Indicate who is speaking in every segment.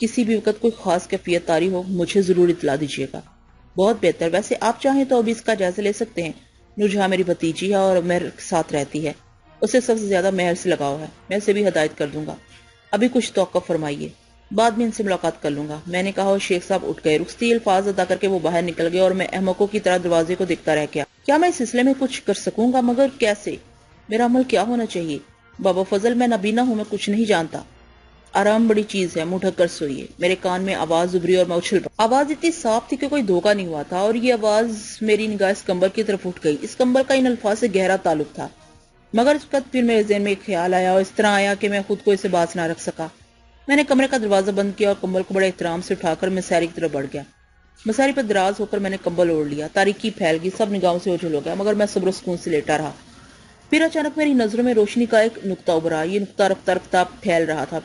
Speaker 1: کسی بھی وقت کوئی خاص کیفیت طاری ہو مجھے ضرور اطلاع دیجیے گا۔ بہت بہتر، ویسے آپ چاہیں تو ابھی اس کا جائزہ لے سکتے ہیں۔ نورجہاں میری بھتیجی ہے اور مہر کے ساتھ رہتی ہے، اسے سب سے زیادہ مہر سے لگاؤ ہے، میں اسے بھی ہدایت کر دوں گا۔ ابھی کچھ توقف فرمائیے، بعد میں ان سے ملاقات کر لوں گا، میں نے کہا، اور شیخ صاحب اٹھ گئے۔ رخصتی الفاظ ادا کر کے وہ باہر نکل گئے اور میں احمقوں کی طرح دروازے کو دیکھتا رہ گیا۔ کیا میں اس سلسلے میں کچھ کر سکوں گا؟ مگر کیسے؟ میرا عمل کیا ہونا چاہیے؟ بابا فضل، میں نابینا ہوں، میں کچھ نہیں جانتا۔ آرام بڑی چیز ہے، منہ ڈھک کر سوئیے۔ میرے کان میں آواز ابھری اور میں اچھل پڑا۔ آواز اتنی صاف تھی کہ کوئی دھوکہ نہیں ہوا تھا، اور یہ آواز میری نگاہ اس کمبل کی طرف اٹھ گئی۔ اس کمبل کا ان الفاظ سے گہرا تعلق تھا، مگر اس وقت پھر میرے ذہن میں ایک خیال آیا اور اس طرح آیا کہ میں خود کو اسے باز نہ رکھ سکا۔ میں نے کمرے کا دروازہ بند کیا اور کمبل کو بڑے احترام سے اٹھا کر مساری کی طرف بڑھ گیا۔ مساری پر دراز ہو کر میں نے کمبل اوڑھ لیا۔ تاریکی پھیل گئی، سب نگاہوں سے اوجھل ہو گیا، مگر میں صبر و سکون سے لیٹا رہا۔ پھر اچانک میری نظروں میں روشنی کا ایک نقطہ ابھرا۔ یہ نقطہ رفتہ رفتہ پھیل رہا تھا،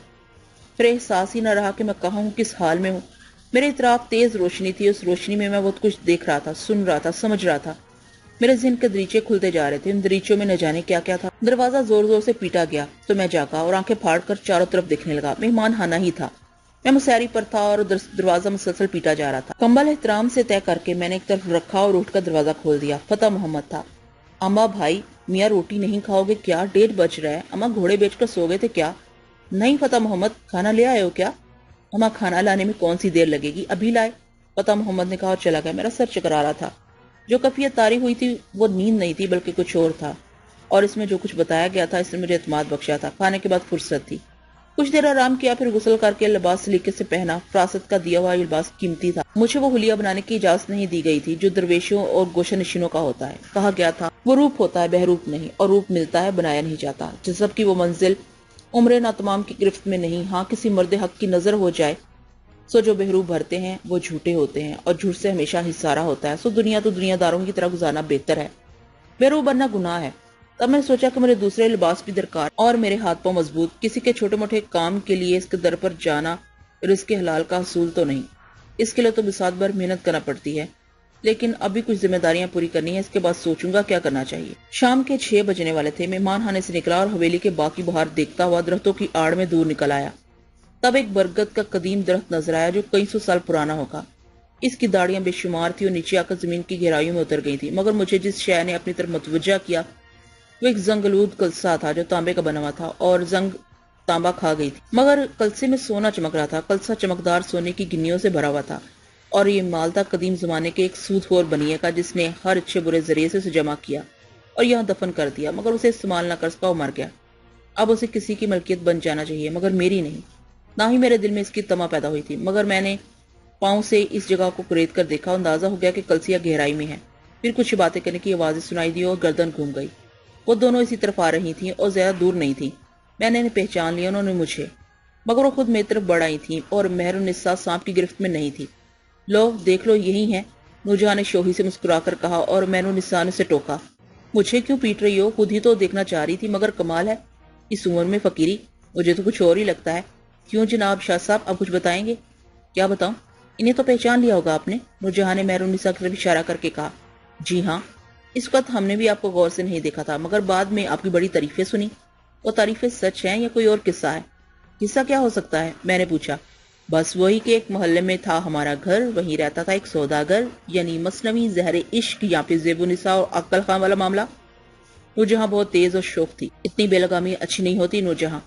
Speaker 1: پھر احساس ہی نہ رہا کہ میں کہاں ہوں، کس حال میں ہوں۔ میرے اطراف تیز روشنی تھی، اس روشنی میں بہت کچھ دیکھ رہا تھا، سن رہا تھا، سمجھ رہا تھا۔ میرے ذہن کے دریچے کھلتے جا رہے تھے، ان دریچوں میں نہ جانے کیا کیا تھا۔ دروازہ زور زور سے پیٹا گیا تو میں جاگا اور آنکھیں پھاڑ کر چاروں طرف دیکھنے لگا۔ مہمان خانہ ہی تھا، میں مساری پر تھا اور دروازہ مسلسل پیٹا جا رہا تھا۔ کمبل احترام سے طے کر کے میں نے ایک طرف رکھا اور اٹھ کر دروازہ کھول دیا۔ فتح محمد تھا۔ اماں بھائی، میاں روٹی نہیں کھاؤ گے کیا؟ 1:30 بج رہا ہے، اماں گھوڑے بیچ کر سو گئے تھے کیا؟ نہیں فتح محمد، کھانا لے آئے ہو کیا؟ اماں کھانا لانے میں کون سی دیر لگے گی، ابھی لائے، فتح محمد نے کہا اور چلا گیا۔ میرا سر چکرا رہا تھا۔ جو کیفیت طاری ہوئی تھی وہ نیند نہیں تھی بلکہ کچھ اور تھا، اور اس میں جو کچھ بتایا گیا تھا اس نے مجھے اعتماد بخشا تھا۔ کھانے کے بعد فرصت تھی، کچھ دیر آرام کیا، پھر غسل کر کے لباس سلیقے سے پہنا۔ فراست کا دیا ہوا یہ لباس قیمتی تھا، مجھے وہ حلیہ بنانے کی اجازت نہیں دی گئی تھی جو درویشوں اور گوشہ نشینوں کا ہوتا ہے۔ کہا گیا تھا وہ روپ ہوتا ہے بہروپ نہیں، اور روپ ملتا ہے بنایا نہیں جاتا۔ جذب کی وہ منزل عمر ناتمام کی گرفت میں نہیں، ہاں کسی مرد حق کی نظر ہو جائے سو جو بہروپ بھرتے ہیں وہ جھوٹے ہوتے ہیں، اور جھوٹ سے ہمیشہ حصارہ ہوتا ہے، سو دنیا تو دنیا داروں کی طرح گزارنا بہتر ہے، بہروپ بننا گناہ ہے۔ تب میں نے سوچا کہ میرے دوسرے لباس بھی درکار، اور میرے ہاتھ پاؤں مضبوط، کسی کے چھوٹے موٹے کام کے لیے اس کے در پر جانا رزق حلال کا حصول تو نہیں، اس کے لیے تو بساط بھر محنت کرنا پڑتی ہے، لیکن ابھی کچھ ذمہ داریاں پوری کرنی ہے، اس کے بعد سوچوں گا کیا کرنا چاہیے۔ شام کے 6 بجنے والے تھے، مہمان خانے سے نکلا اور حویلی کے باقی بہار دیکھتا ہوا درختوں کی آڑ میں دور نکل آیا۔ تب ایک برگد کا قدیم درخت نظر آیا جو کئی سو سال پرانا ہوگا۔ اس کی داڑیاں بے شمار تھی اور نیچے آ کر زمین کی گہرائیوں میں اتر گئی تھی، مگر مجھے جس شے نے اپنی طرف متوجہ کیا وہ ایک زنگ آلود کلسا تھا جو تانبے کا بنا ہوا تھا، اور زنگ تانبا کھا گئی تھی، مگر کلسے میں سونا چمک رہا تھا۔ کلسا چمکدار سونے کی گنیوں سے بھرا ہوا تھا، اور یہ مالدہ قدیم زمانے کے ایک سود خور بنیے کا جس نے ہر اچھے برے ذریعے سے اسے جمع کیا اور یہاں دفن کر دیا، مگر اسے استعمال نہ کر سکا، وہ مر گیا۔ اب اسے کسی کی ملکیت بن جانا چاہیے، مگر میری نہیں۔ نہ ہی میرے دل میں اس کی تما پیدا ہوئی تھی، مگر میں نے پاؤں سے اس جگہ کو کرید کر دیکھا، اندازہ ہو گیا کہ کلسیا گہرائی میں ہے۔ پھر کچھ باتیں کرنے کی آوازیں سنائی دی اور گردن گھوم گئی۔ وہ دونوں اسی طرف آ رہی تھیں اور زیادہ دور نہیں تھیں، میں نے انہیں پہچان لیا، انہوں نے مجھے، مگر وہ خود میری طرف بڑھ آئی تھیں اور مہر النساء سانپ کی گرفت میں نہیں تھی۔ لو دیکھ لو، یہی ہیں، نورجہاں نے شوہی سے مسکرا کر کہا، اور مہر النساء نے اسے ٹوکا۔ مجھے کیوں پیٹ رہی ہو؟ خود ہی تو دیکھنا چاہ رہی تھی، مگر کمال ہے اس عمر میں فقیری، مجھے تو کچھ اور ہی لگتا ہے۔ کیوں جناب شاہ صاحب، اب کچھ بتائیں گے؟ کیا بتاؤں؟ انہیں تو پہچان لیا ہوگا آپ نے، نورجہاں نے مہر النساء کی طرف اشارہ کر کے کہا۔ جی ہاں، اس وقت ہم نے بھی آپ کو غور سے نہیں دیکھا تھا، مگر بعد میں آپ کی بڑی تعریفیں سنی۔ وہ تعریفیں سچ ہیں یا کوئی اور قصہ ہے؟ قصہ کیا ہو سکتا ہے؟ میں نے پوچھا۔ بس وہی کہ ایک محلے میں تھا ہمارا گھر، وہیں رہتا تھا ایک سوداگر، یعنی مثنوی زہر عشق یا پھر زیب النساء اور عقل خان والا معاملہ۔ نورجہاں بہت تیز اور شوق تھی، اتنی بے لگامی اچھی نہیں ہوتی نورجہاں،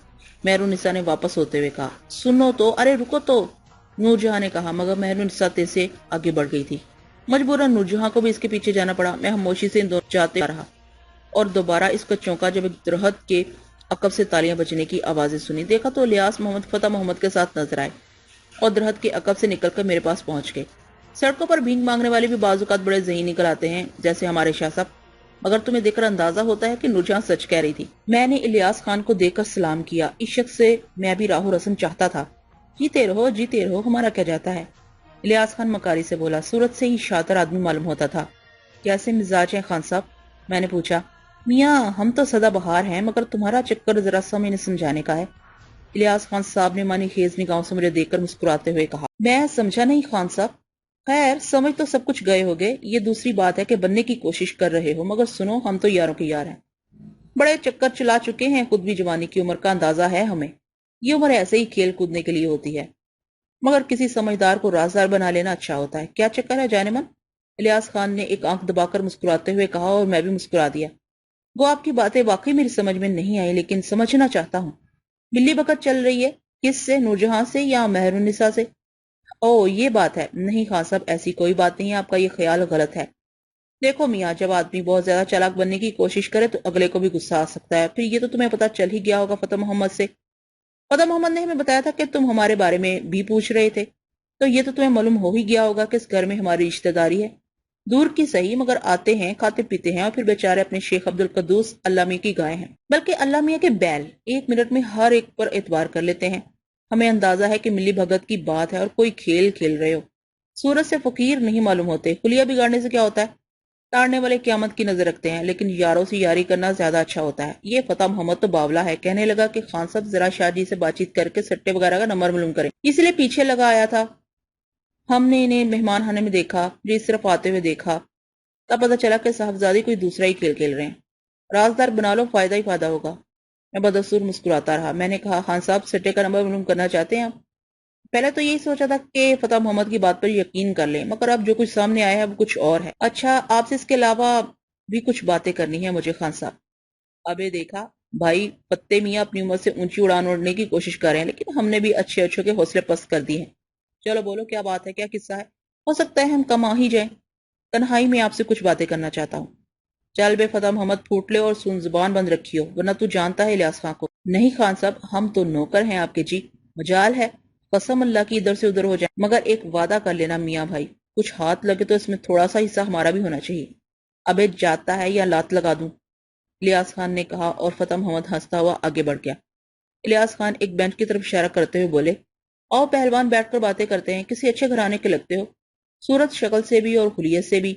Speaker 1: مہر النساء نے واپس ہوتے ہوئے کہا۔ سنو تو، ارے رکو تو، نورجہاں نے کہا، مگر مہر النساء تیز سے آگے بڑھ گئی تھی۔ مجبوراً نورجہاں کو بھی اس کے پیچھے جانا پڑا۔ میں خاموشی سے ان دونوں جاتے رہا اور دوبارہ اس کا چونکا جب ایک درخت کے عقب سے تالیاں بجنے کی آوازیں سنی۔ دیکھا تو الیاس محمد فتح محمد کے ساتھ نظر آئے اور درخت کے عقب سے نکل کر میرے پاس پہنچ گئے۔ سڑکوں پر بھیک مانگنے والے بھی بعض اوقات بڑے ذہین نکل آتے ہیں، جیسے ہمارے شاہ صاحب، مگر تمہیں دیکھ کر اندازہ ہوتا ہے کہ نورجہاں سچ کہہ رہی تھی۔ میں نے الیاس خان کو دیکھ کر سلام کیا، اس شخص سے میں بھی راہ و رسم چاہتا تھا۔ جیتے رہو، ہمارا کیا جاتا ہے؟ الیاس خان مکاری سے بولا، صورت سے ہی شاطر آدمی معلوم ہوتا تھا۔ کیسے مزاج ہیں خان صاحب؟ میں نے پوچھا۔ میاں ہم تو سدا بہار ہیں، مگر تمہارا چکر ذرا سا میں نے سمجھانے کا ہے۔ الیاس خان صاحب نے مانی خیز نگاہوں سے مجھے دیکھ کر مسکراتے ہوئے کہا۔ میں سمجھا نہیں خان صاحب۔ خیر سمجھ تو سب کچھ گئے ہوگے، یہ دوسری بات ہے کہ بننے کی کوشش کر رہے ہو، مگر سنو، ہم تو یاروں کے یار ہیں، بڑے چکر چلا چکے ہیں، خود بھی جوانی کی عمر کا اندازہ ہے ہمیں، یہ عمر ایسے ہی کھیل کودنے کے لیے ہوتی ہے۔ مگر کسی سمجھدار کو رازدار بنا لینا اچھا ہوتا ہے۔ کیا چکر ہے جانمن؟ الیاس خان نے ایک آنکھ دبا کر مسکراتے ہوئے کہا، اور میں بھی مسکرا دیا۔ وہ آپ کی باتیں واقعی میری سمجھ میں نہیں آئی، لیکن سمجھنا چاہتا ہوں۔ بلی بکت چل رہی ہے؟ کس سے؟ نور جہاں سے یا مہر النساء سے؟ او یہ بات ہے۔ نہیں خان صاحب، ایسی کوئی بات نہیں ہے، آپ کا یہ خیال غلط ہے۔ دیکھو میاں، جب آدمی بہت زیادہ چالاک بننے کی کوشش کرے تو اگلے کو بھی غصہ آ سکتا ہے۔ پھر یہ تو تمہیں پتا چل ہی گیا ہوگا فتح محمد سے۔ فتح محمد نے ہمیں بتایا تھا کہ تم ہمارے بارے میں بھی پوچھ رہے تھے، تو یہ تو تمہیں معلوم ہو ہی گیا ہوگا کہ اس گھر میں ہماری رشتہ داری ہے۔ دور کی صحیح، مگر آتے ہیں، کھاتے پیتے ہیں، اور پھر بیچارے اپنے شیخ عبد القدوس اللہ میاں کی گائے ہیں، بلکہ اللہ میاں کے بیل۔ ایک منٹ میں ہر ایک پر اعتبار کر لیتے ہیں۔ ہمیں اندازہ ہے کہ ملی بھگت کی بات ہے اور کوئی کھیل کھیل رہے ہو۔ صورت سے فقیر نہیں معلوم ہوتے، خلیہ بگاڑنے سے کیا ہوتا ہے؟ تاڑنے والے قیامت کی نظر رکھتے ہیں، لیکن یاروں سے یاری کرنا زیادہ اچھا ہوتا ہے۔ یہ فتح محمد تو باولا ہے، کہنے لگا کہ خان صاحب ذرا شاہ جی سے بات چیت کر کے سٹے وغیرہ کا نمبر معلوم کریں، اس لیے پیچھے لگا آیا تھا۔ ہم نے انہیں مہمان خانے میں دیکھا، جو اس طرف آتے ہوئے دیکھا، تب پتہ چلا کہ صاحبزادی کوئی دوسرا ہی کھیل کھیل رہے ہیں۔ رازدار بنا لو، فائدہ ہی فائدہ ہوگا۔ میں بدستور مسکراتا رہا۔ میں نے کہا، خان صاحب سٹے کا نمبر معلوم کرنا چاہتے ہیں آپ؟ پہلے تو یہی سوچا تھا کہ فتح محمد کی بات پر یقین کر لیں، مگر اب جو کچھ سامنے آیا ہے وہ کچھ اور ہے۔ اچھا، آپ سے اس کے علاوہ بھی کچھ باتیں کرنی ہیں مجھے خان صاحب۔ ابے دیکھا بھائی، پتے میاں اپنی عمر سے اونچی اڑان اڑنے کی کوشش کر رہے ہیں، لیکن ہم نے بھی اچھے اچھوں کے حوصلے پست کر دی ہیں۔ چلو بولو، کیا بات ہے، کیا قصہ ہے؟ ہو سکتا ہے ہم کم آ ہی جائیں۔ تنہائی میں آپ سے کچھ باتیں کرنا چاہتا ہوں۔ چل بے فتح محمد، پھوٹ لے اور سن زبان بند رکھی ہو، ورنہ تو جانتا ہے الیاس خان کو۔ نہیں خان صاحب، ہم تو نوکر ہیں آپ کے جی۔ مجال ہے، قسم اللہ کی ادھر سے ادھر ہو جائے، مگر ایک وعدہ کر لینا میاں بھائی، کچھ ہاتھ لگے تو اس میں تھوڑا سا حصہ ہمارا بھی ہونا چاہیے۔ ابے جاتا ہے یا لات لگا دوں؟ الیاس خان نے کہا، اور فتح محمد ہنستا ہوا آگے بڑھ گیا۔ الیاس خان ایک بینچ کی طرف اشارہ کرتے ہوئے بولے، آؤ پہلوان، بیٹھ کر باتیں کرتے ہیں، کسی اچھے گھرانے کے لگتے ہو، صورت شکل سے بھی اور خلیت سے بھی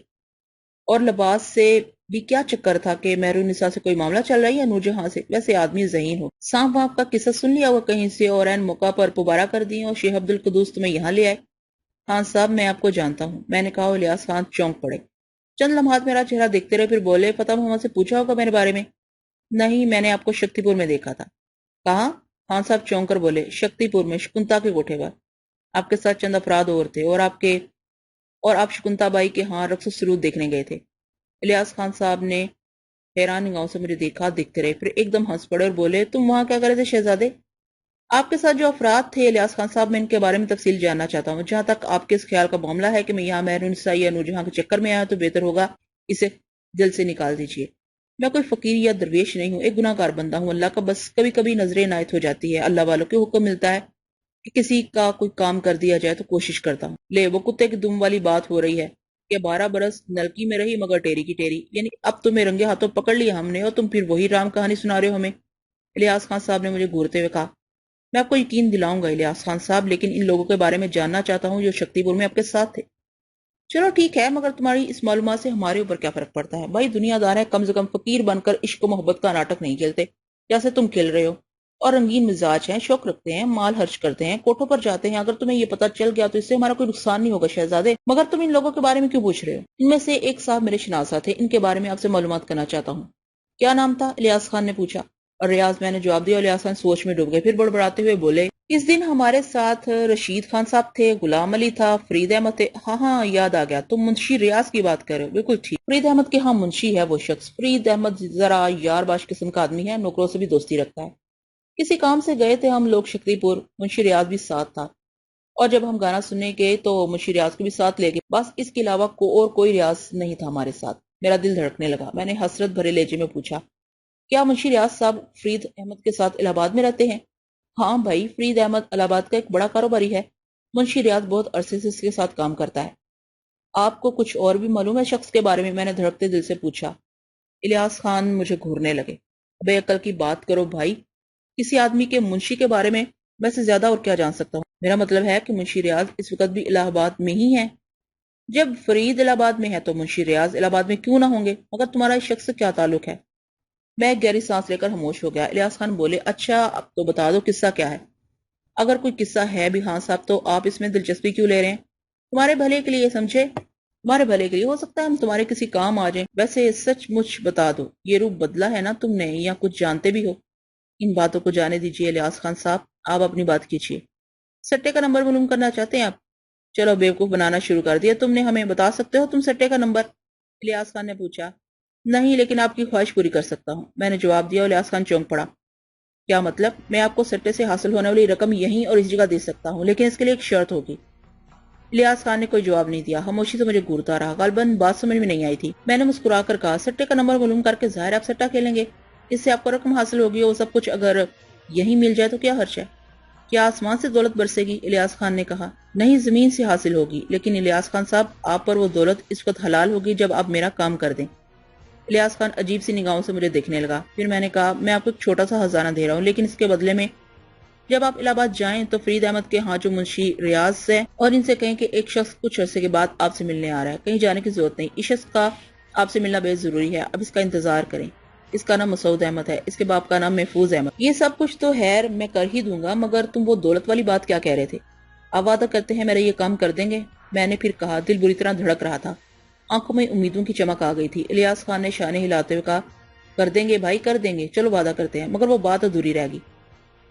Speaker 1: اور لباس سے بھی۔ کیا چکر تھا کہ مہر النساء سے کوئی معاملہ چل رہا ہے یا نور جہاں سے؟ ویسے آدمی ذہین ہو، سانپ وانپ کا قصہ سن لیا ہوا کہیں سے اور عین موقع پر پبارہ کر دی اور شیخ عبد القدوس تمہیں یہاں لے آئے۔ خان صاحب، میں آپ کو جانتا ہوں، میں نے کہا۔ الیاس خان چونک پڑے، چند لمحات میرا چہرہ دیکھتے رہے، پھر بولے، فتح محمد سے پوچھا ہوگا میرے بارے میں؟ نہیں، میں نے آپ کو شکتی پور میں دیکھا تھا۔ کہاں؟ خان صاحب چونک کر بولے، شکتی پور میں، شکنتا کے کوٹھے پر۔ آپ کے ساتھ چند افراد اور تھے، اور آپ شکنتا بائی کے ہاں رقص و سرود دیکھنے گئے تھے۔ الیاس خان صاحب نے حیران نگاہوں سے مجھے دیکھا، دیکھتے رہے، پھر ایک دم ہنس پڑے اور بولے، تم وہاں کیا کر رہے تھے شہزادے؟ آپ کے ساتھ جو افراد تھے الیاس خان صاحب، میں ان کے بارے میں تفصیل جاننا چاہتا ہوں۔ جہاں تک آپ کے اس خیال کا معاملہ ہے کہ میں یہاں مہر النساء یا نورجہاں کے چکر میں آیا تو بہتر ہوگا اسے دل سے نکال دیجیے۔ میں کوئی فقیر یا درویش نہیں ہوں، ایک گناہ گار بندہ ہوں، اللہ کا بس کبھی کبھی نظر عنایت ہو جاتی ہے، اللہ والوں کے حکم ملتا ہے کہ کسی کا کوئی کام کر دیا جائے تو کوشش کرتا ہوں۔ لے وہ کتے کی دم والی بات ہو رہی ہے کہ 12 برس نلکی میں رہی مگر ٹیری کی ٹیری، یعنی اب تمہیں رنگے ہاتھوں پکڑ لیا ہم نے اور تم پھر وہی رام کہانی سنا رہے ہو ہمیں۔ الیاس خان صاحب نے مجھے گھورتے ہوئے کہا، میں آپ کو یقین دلاؤں گا الیاس خان صاحب، لیکن ان لوگوں کے بارے میں جاننا چاہتا ہوں جو شکتی پور میں آپ کے ساتھ تھے۔ چلو ٹھیک ہے، مگر تمہاری اس معلومات سے ہمارے اوپر کیا فرق پڑتا ہے؟ بھائی دنیا دار ہے، کم سے کم فقیر بن کر عشق و محبت کا ناٹک نہیں کھیلتے جیسے تم کھیل رہے ہو، اور رنگین مزاج ہیں، شوق رکھتے ہیں، مال خرچ کرتے ہیں، کوٹھوں پر جاتے ہیں۔ اگر تمہیں یہ پتہ چل گیا تو اس سے ہمارا کوئی نقصان نہیں ہوگا شہزادے، مگر تم ان لوگوں کے بارے میں کیوں پوچھ رہے ہو؟ ان میں سے ایک صاحب میرے شناسا تھے، ان کے بارے میں آپ سے معلومات کرنا چاہتا ہوں۔ کیا نام تھا؟ الیاس خان نے پوچھا، اور ریاض میں نے جواب دیا۔ الیاس خان سوچ میں ڈوب گئے، پھر بڑبڑاتے ہوئے بولے، اس دن ہمارے ساتھ رشید خان صاحب تھے، غلام علی تھا، فرید احمد تھے۔ ہاں ہاں یاد آ گیا، تم منشی ریاض کی بات کر رہے ہو، بالکل ٹھیک، فرید احمد کے ہاں منشی ہے وہ شخص۔ فرید احمد ذرا یار باش قسم کا آدمی ہے، نوکروں سے بھی دوستی رکھتا ہے۔ کسی کام سے گئے تھے ہم لوگ شکتی پور، منشی ریاض بھی ساتھ تھا، اور جب ہم گانا سننے گئے تو منشی ریاض کو بھی ساتھ لے گئے، بس اس کے علاوہ اور کوئی ریاض نہیں تھا ہمارے ساتھ۔ میرا دل دھڑکنے لگا، میں نے حسرت بھرے لہجے میں پوچھا، کیا منشی ریاض صاحب فرید احمد کے ساتھ الہ آباد میں رہتے ہیں؟ ہاں بھائی، فرید احمد الہ آباد کا ایک بڑا کاروباری ہے، منشی ریاض بہت عرصے سے اس کے ساتھ کام کرتا ہے۔ آپ کو کچھ اور بھی معلوم ہے شخص کے بارے میں نے دھڑکتے دل سے پوچھا۔ الیاس خان مجھے گھورنے لگے، بے عقل کی بات کرو بھائی، کسی آدمی کے منشی کے بارے میں سے زیادہ اور کیا جان سکتا ہوں؟ میرا مطلب ہے کہ منشی ریاض اس وقت بھی الہ آباد میں ہی ہے۔ جب فرید الہ آباد میں ہے تو منشی ریاض الہ آباد میں کیوں نہ ہوں گے؟ مگر تمہارا اس شخص سے کیا تعلق ہے؟ میں ایک گہری سانس لے کر خاموش ہو گیا۔ الیاس خان بولے، اچھا اب تو بتا دو قصہ کیا ہے؟ اگر کوئی قصہ ہے بھی ہاں صاحب تو آپ اس میں دلچسپی کیوں لے رہے ہیں؟ تمہارے بھلے کے لیے سمجھے، تمہارے بھلے کے لیے، ہو سکتا ہے ہم تمہارے کسی کام آ جائیں۔ ویسے سچ مچ بتا دو، یہ روپ بدلا ہے نا تم نے، یا کچھ جانتے بھی ہو؟ ان باتوں کو جانے دیجیے الیاس خان صاحب، آپ اپنی بات کیجیے۔ سٹے کا نمبر معلوم کرنا چاہتے ہیں آپ؟ چلو بیوقوف بنانا شروع کر دیا تم نے، ہمیں بتا سکتے ہو تم سٹے کا نمبر؟ الیاس خان نے پوچھا۔ نہیں، لیکن آپ کی خواہش پوری کر سکتا ہوں، میں نے جواب دیا۔ الیاس خان چونک پڑا۔ کیا مطلب؟ میں آپ کو سٹے سے حاصل ہونے والی رقم یہیں اور اس جگہ دے سکتا ہوں، لیکن اس کے لیے ایک شرط ہوگی۔ الیاس خان نے کوئی جواب نہیں دیا، خاموشی سے مجھے گھورتا رہا۔ غالباً بات سمجھ میں نہیں آئی تھی۔ میں نے مسکرا کر کہا، سٹے کا نمبر معلوم کر کے ظاہر آپ سٹا کھیلیں گے، اس سے آپ کو رقم حاصل ہوگی، اور سب کچھ اگر یہیں مل جائے تو کیا حرج ہے؟ کیا آسمان سے دولت برسے گی؟ الیاس خان نے کہا۔ نہیں، زمین سے حاصل ہوگی، لیکن الیاس خان صاحب، آپ پر وہ دولت اس وقت حلال ہوگی جب آپ میرا کام کر دیں۔ الیاس خان عجیب سی نگاہوں سے مجھے دیکھنے لگا۔ پھر میں نے کہا، میں آپ کو ایک چھوٹا سا خزانہ دے رہا ہوں، لیکن اس کے بدلے میں جب آپ الہ آباد جائیں تو فرید احمد کے ہاں جو منشی ریاض ہے، اور ان سے کہیں کہ ایک شخص کچھ عرصے کے بعد آپ سے ملنے آ رہا ہے۔ کہیں جانے کی ضرورت نہیں، اس شخص کا آپ سے ملنا بے ضروری ہے، اب اس کا انتظار کریں۔ اس کا نام مسعود احمد ہے، اس کے باپ کا نام محفوظ احمد۔ یہ سب کچھ تو خیر میں کر ہی دوں گا، مگر تم وہ دولت والی بات کیا کہہ رہے تھے؟ آپ وعدہ کرتے ہیں میرا یہ کام کر دیں گے؟ میں نے پھر کہا، دل بری طرح دھڑک رہا تھا، آنکھوں میں امیدوں کی چمک آ گئی تھی۔ الیاس خان نے شانے ہلاتے ہوئے کہا، کر دیں گے بھائی، کر دیں گے، چلو وعدہ کرتے ہیں، مگر وہ بات ادھوری رہ گئی۔